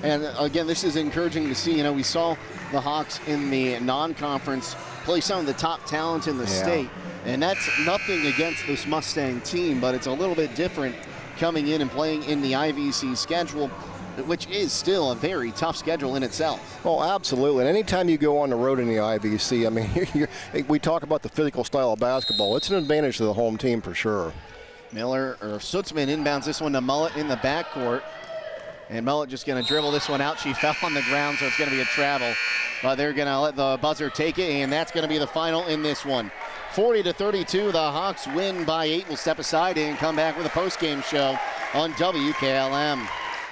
And again, this is encouraging to see. We saw the Hawks in the non-conference play some of the top talent in the state. And that's nothing against this Mustang team, but it's a little bit different coming in and playing in the I.V.C. schedule, which is still a very tough schedule in itself. Oh, absolutely. And anytime you go on the road in the I.V.C., I mean, we talk about the physical style of basketball. It's an advantage to the home team for sure. Stutzman inbounds this one to Mullet in the backcourt. And Mullet just going to dribble this one out. She fell on the ground, so it's going to be a travel. But they're going to let the buzzer take it, and that's going to be the final in this one. 40-32, the Hawks win by 8. We'll step aside and come back with a postgame show on WKLM.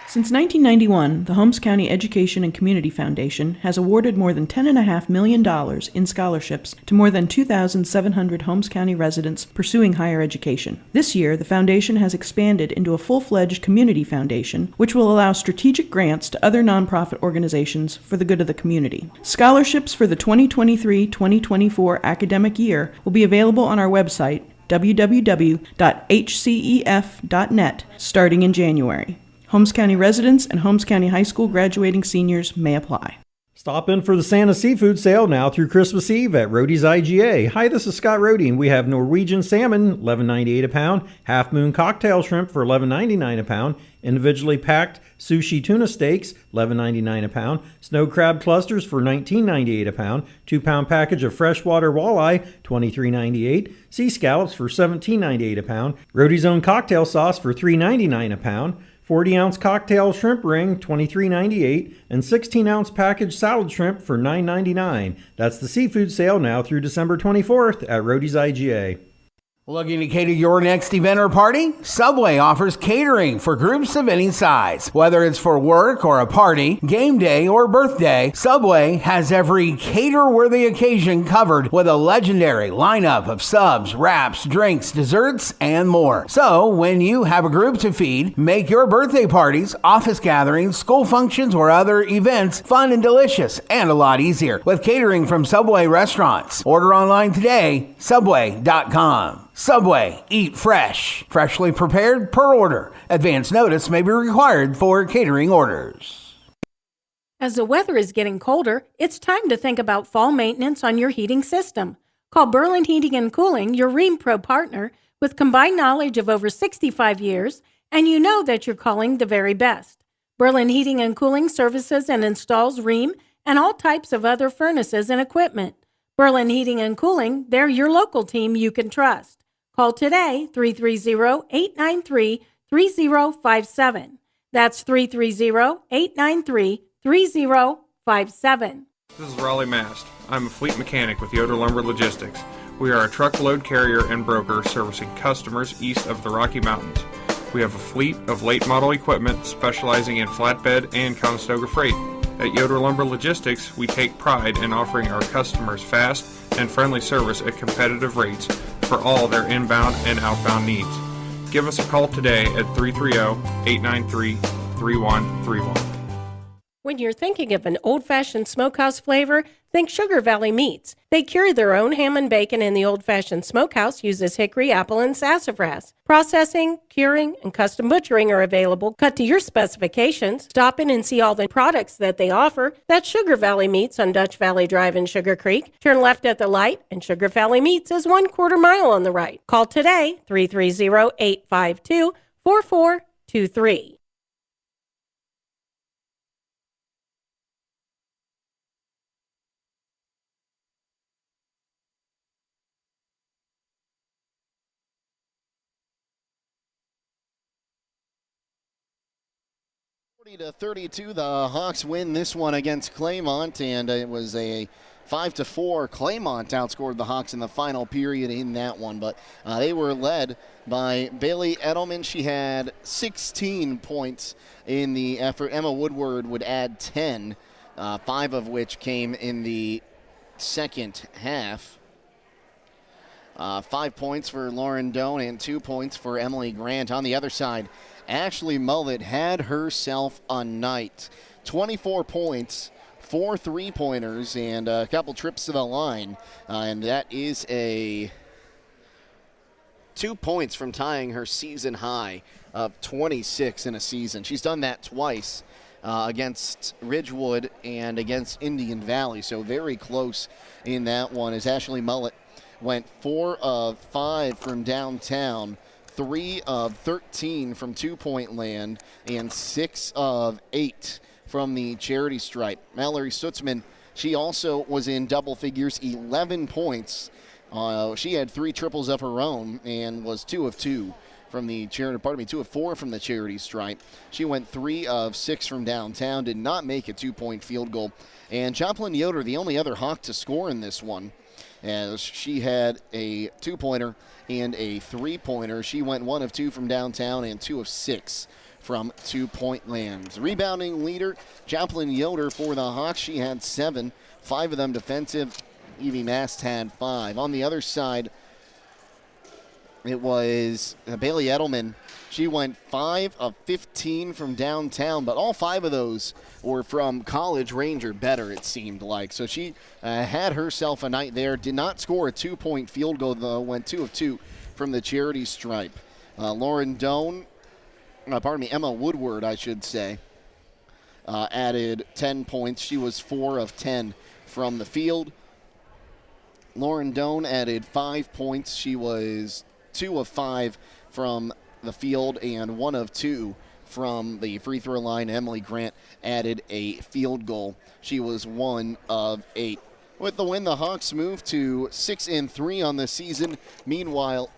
Since 1991, the Holmes County Education and Community Foundation has awarded more than $10.5 million in scholarships to more than 2,700 Holmes County residents pursuing higher education. This year, the foundation has expanded into a full-fledged community foundation, which will allow strategic grants to other nonprofit organizations for the good of the community. Scholarships for the 2023-2024 academic year will be available on our website, www.hcef.net, starting in January. Holmes County residents and Holmes County High School graduating seniors may apply. Stop in for the Santa Seafood Sale now through Christmas Eve at Rody's IGA. Hi, this is Scott Rody, and we have Norwegian salmon, $11.98 a pound, Half Moon cocktail shrimp for $11.99 a pound, individually packed sushi tuna steaks, $11.99 a pound, snow crab clusters for $19.98 a pound, 2-pound package of freshwater walleye, $23.98, sea scallops for $17.98 a pound, Rody's own cocktail sauce for $3.99 a pound, 40-ounce cocktail shrimp ring, $23.98, and 16-ounce packaged salad shrimp for $9.99. That's the seafood sale now through December 24th at Rody's IGA. Looking to cater your next event or party? Subway offers catering for groups of any size. Whether it's for work or a party, game day or birthday, Subway has every cater-worthy occasion covered with a legendary lineup of subs, wraps, drinks, desserts, and more. So, when you have a group to feed, make your birthday parties, office gatherings, school functions, or other events fun and delicious and a lot easier with catering from Subway restaurants. Order online today, subway.com. Subway, eat fresh. Freshly prepared per order. Advance notice may be required for catering orders. As the weather is getting colder, it's time to think about fall maintenance on your heating system. Call Berlin Heating and Cooling, your Rheem Pro partner, with combined knowledge of over 65 years, and you know that you're calling the very best. Berlin Heating and Cooling services and installs Rheem and all types of other furnaces and equipment. Berlin Heating and Cooling, they're your local team you can trust. Call today, 330-893-3057. That's 330-893-3057. This is Raleigh Mast. I'm a fleet mechanic with Yoder Lumber Logistics. We are a truckload carrier and broker servicing customers east of the Rocky Mountains. We have a fleet of late model equipment specializing in flatbed and Conestoga freight. At Yoder Lumber Logistics, we take pride in offering our customers fast and friendly service at competitive rates for all their inbound and outbound needs. Give us a call today at 330-893-3131. When you're thinking of an old-fashioned smokehouse flavor, think Sugar Valley Meats. They cure their own ham and bacon, and the old-fashioned smokehouse uses hickory, apple, and sassafras. Processing, curing, and custom butchering are available, cut to your specifications. Stop in and see all the products that they offer. That's Sugar Valley Meats on Dutch Valley Drive in Sugar Creek. Turn left at the light, and Sugar Valley Meats is 1/4 mile on the right. Call today, 330-852-4423. To 32, the Hawks win this one against Claymont, and it was a 5-4. Claymont outscored the Hawks in the final period in that one, but they were led by Bailey Edelman. She had 16 points in the effort. Emma Woodward would add 10, 5 of which came in the second half. 5 points for Lauren Doan and 2 points for Emily Grant. On the other side, Ashley Mullet had herself a night. 24 points, 4 3-pointers, and a couple trips to the line. And that is 2 points from tying her season high of 26 in a season. She's done that twice against Ridgewood and against Indian Valley, so very close in that one as Ashley Mullet went 4 of 5 from downtown, 3 of 13 from two-point land, and 6 of 8 from the charity stripe. Mallory Stutzman, she also was in double figures, 11 points. She had 3 triples of her own and was 2 of 2 from the charity, 2 of 4 from the charity stripe. She went 3 of 6 from downtown, did not make a 2-point field goal. And Joplin Yoder, the only other Hawk to score in this one, as she had a 2-pointer and a 3-pointer. She went 1 of 2 from downtown and 2 of 6 from two-point land. Rebounding leader, Joplin Yoder for the Hawks. She had 7, 5 of them defensive. Evie Mast had 5. On the other side, it was Bailey Edelman. She went 5 of 15 from downtown, but all 5 of those were from College Ranger better, it seemed like. So she had herself a night there. Did not score a 2-point field goal, though. Went 2 of 2 from the charity stripe. Emma Woodward, I should say, added 10 points. She was 4 of 10 from the field. Lauren Doan added 5 points. She was 2 of 5 from the field and 1 of 2 from the free throw line. Emily Grant added a field goal. She was 1 of 8. With the win, the Hawks move to 6-3 on the season. Meanwhile,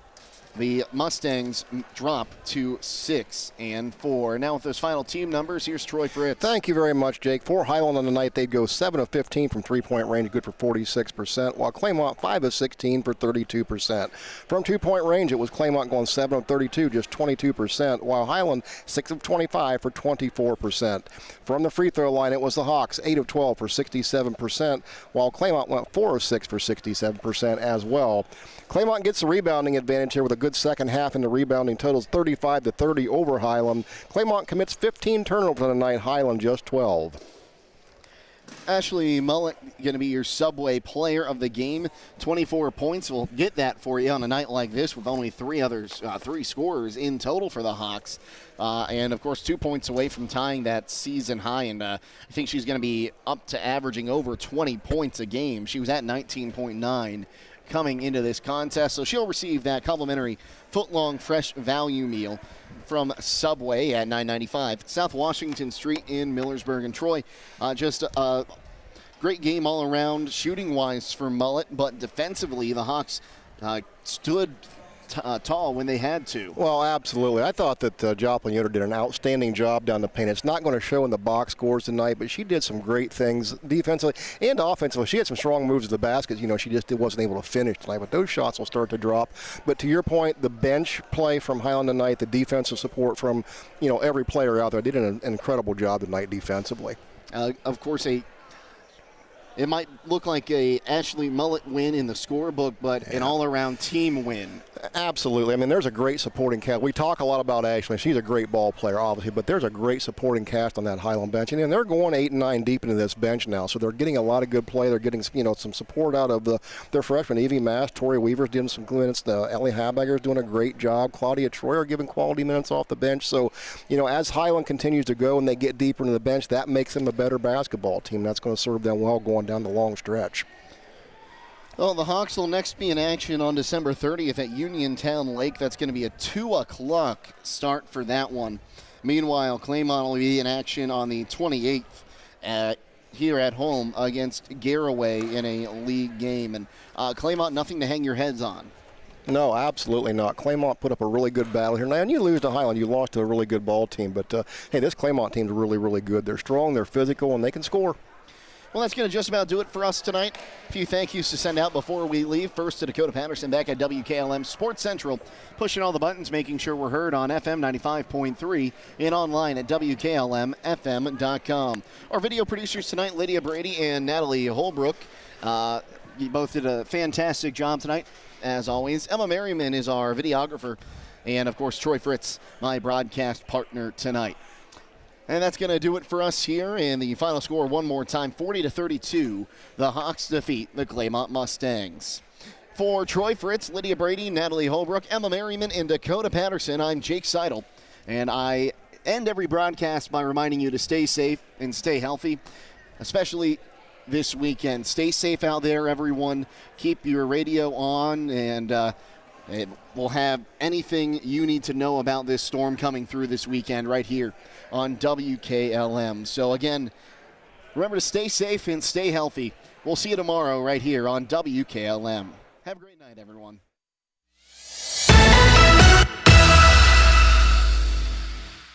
the Mustangs drop to 6-4. Now with those final team numbers, here's Troy Fritz. Thank you very much, Jake. For Hiland on the night, they'd go 7 of 15 from three-point range, good for 46%, while Claymont 5 of 16 for 32%. From two-point range, it was Claymont going 7 of 32, just 22%, while Hiland 6 of 25 for 24%. From the free throw line, it was the Hawks 8 of 12 for 67%, while Claymont went 4 of 6 for 67% as well. Claymont gets the rebounding advantage here with a good second half in the rebounding totals, 35-30 over Hiland. Claymont commits 15 turnovers on the night, Hiland just 12. Ashley Mullet going to be your Subway player of the game. 24 points. We'll get that for you on a night like this with only 3 scorers in total for the Hawks. And, of course, 2 points away from tying that season high. And I think she's going to be up to averaging over 20 points a game. She was at 19.9 coming into this contest. So she'll receive that complimentary foot-long fresh value meal from Subway at $9.95 South Washington Street in Millersburg. And Troy, just a great game all around shooting-wise for Mullet, but defensively the Hawks stood tall when they had to. Well, absolutely. I thought that Joplin Yoder did an outstanding job down the paint. It's not going to show in the box scores tonight, but she did some great things defensively and offensively. She had some strong moves to the basket. You know, she just wasn't able to finish tonight, but those shots will start to drop. But to your point, the bench play from Hiland tonight, the defensive support from, every player out there did an incredible job tonight defensively. Of course, it might look like a Ashley Mullet win in the scorebook, but an all-around team win. Absolutely. I mean, there's a great supporting cast. We talk a lot about Ashley. She's a great ball player, obviously, but there's a great supporting cast on that Hiland bench. And they're going 8 and 9 deep into this bench now, so they're getting a lot of good play. They're getting, some support out of their freshmen. Evie Mast, Tori Weaver's doing some good minutes. Ellie Habegger's doing a great job. Claudia Troy are giving quality minutes off the bench. So, as Hiland continues to go and they get deeper into the bench, that makes them a better basketball team. That's going to serve them well going down the long stretch. Well, the Hawks will next be in action on December 30th at Uniontown Lake. That's going to be a 2 o'clock start for that one. Meanwhile, Claymont will be in action on the 28th here at home against Garaway in a league game. And Claymont, nothing to hang your heads on. No, absolutely not. Claymont put up a really good battle here. Now, and you lose to Hiland, you lost to a really good ball team. But, hey, this Claymont team's really, really good. They're strong, they're physical, and they can score. Well, that's going to just about do it for us tonight. A few thank yous to send out before we leave. First to Dakota Patterson back at WKLM Sports Central, pushing all the buttons, making sure we're heard on FM 95.3 and online at WKLM-FM.com. Our video producers tonight, Lydia, Brady, and Natalie Holbrook. You both did a fantastic job tonight, as always. Emma Merryman is our videographer. And, of course, Troy Fritz, my broadcast partner tonight. And that's going to do it for us here. And the final score one more time, 40-32. The Hawks defeat the Claymont Mustangs. For Troy Fritz, Lydia Brady, Natalie Holbrook, Emma Merryman, and Dakota Patterson, I'm Jake Sidle. And I end every broadcast by reminding you to stay safe and stay healthy, especially this weekend. Stay safe out there, everyone. Keep your radio on, and we'll have anything you need to know about this storm coming through this weekend right here on WKLM. So again, remember to stay safe and stay healthy. We'll see you tomorrow right here on WKLM. Have a great night, everyone.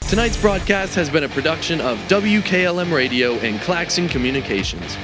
Tonight's broadcast has been a production of WKLM Radio and Claxon Communications.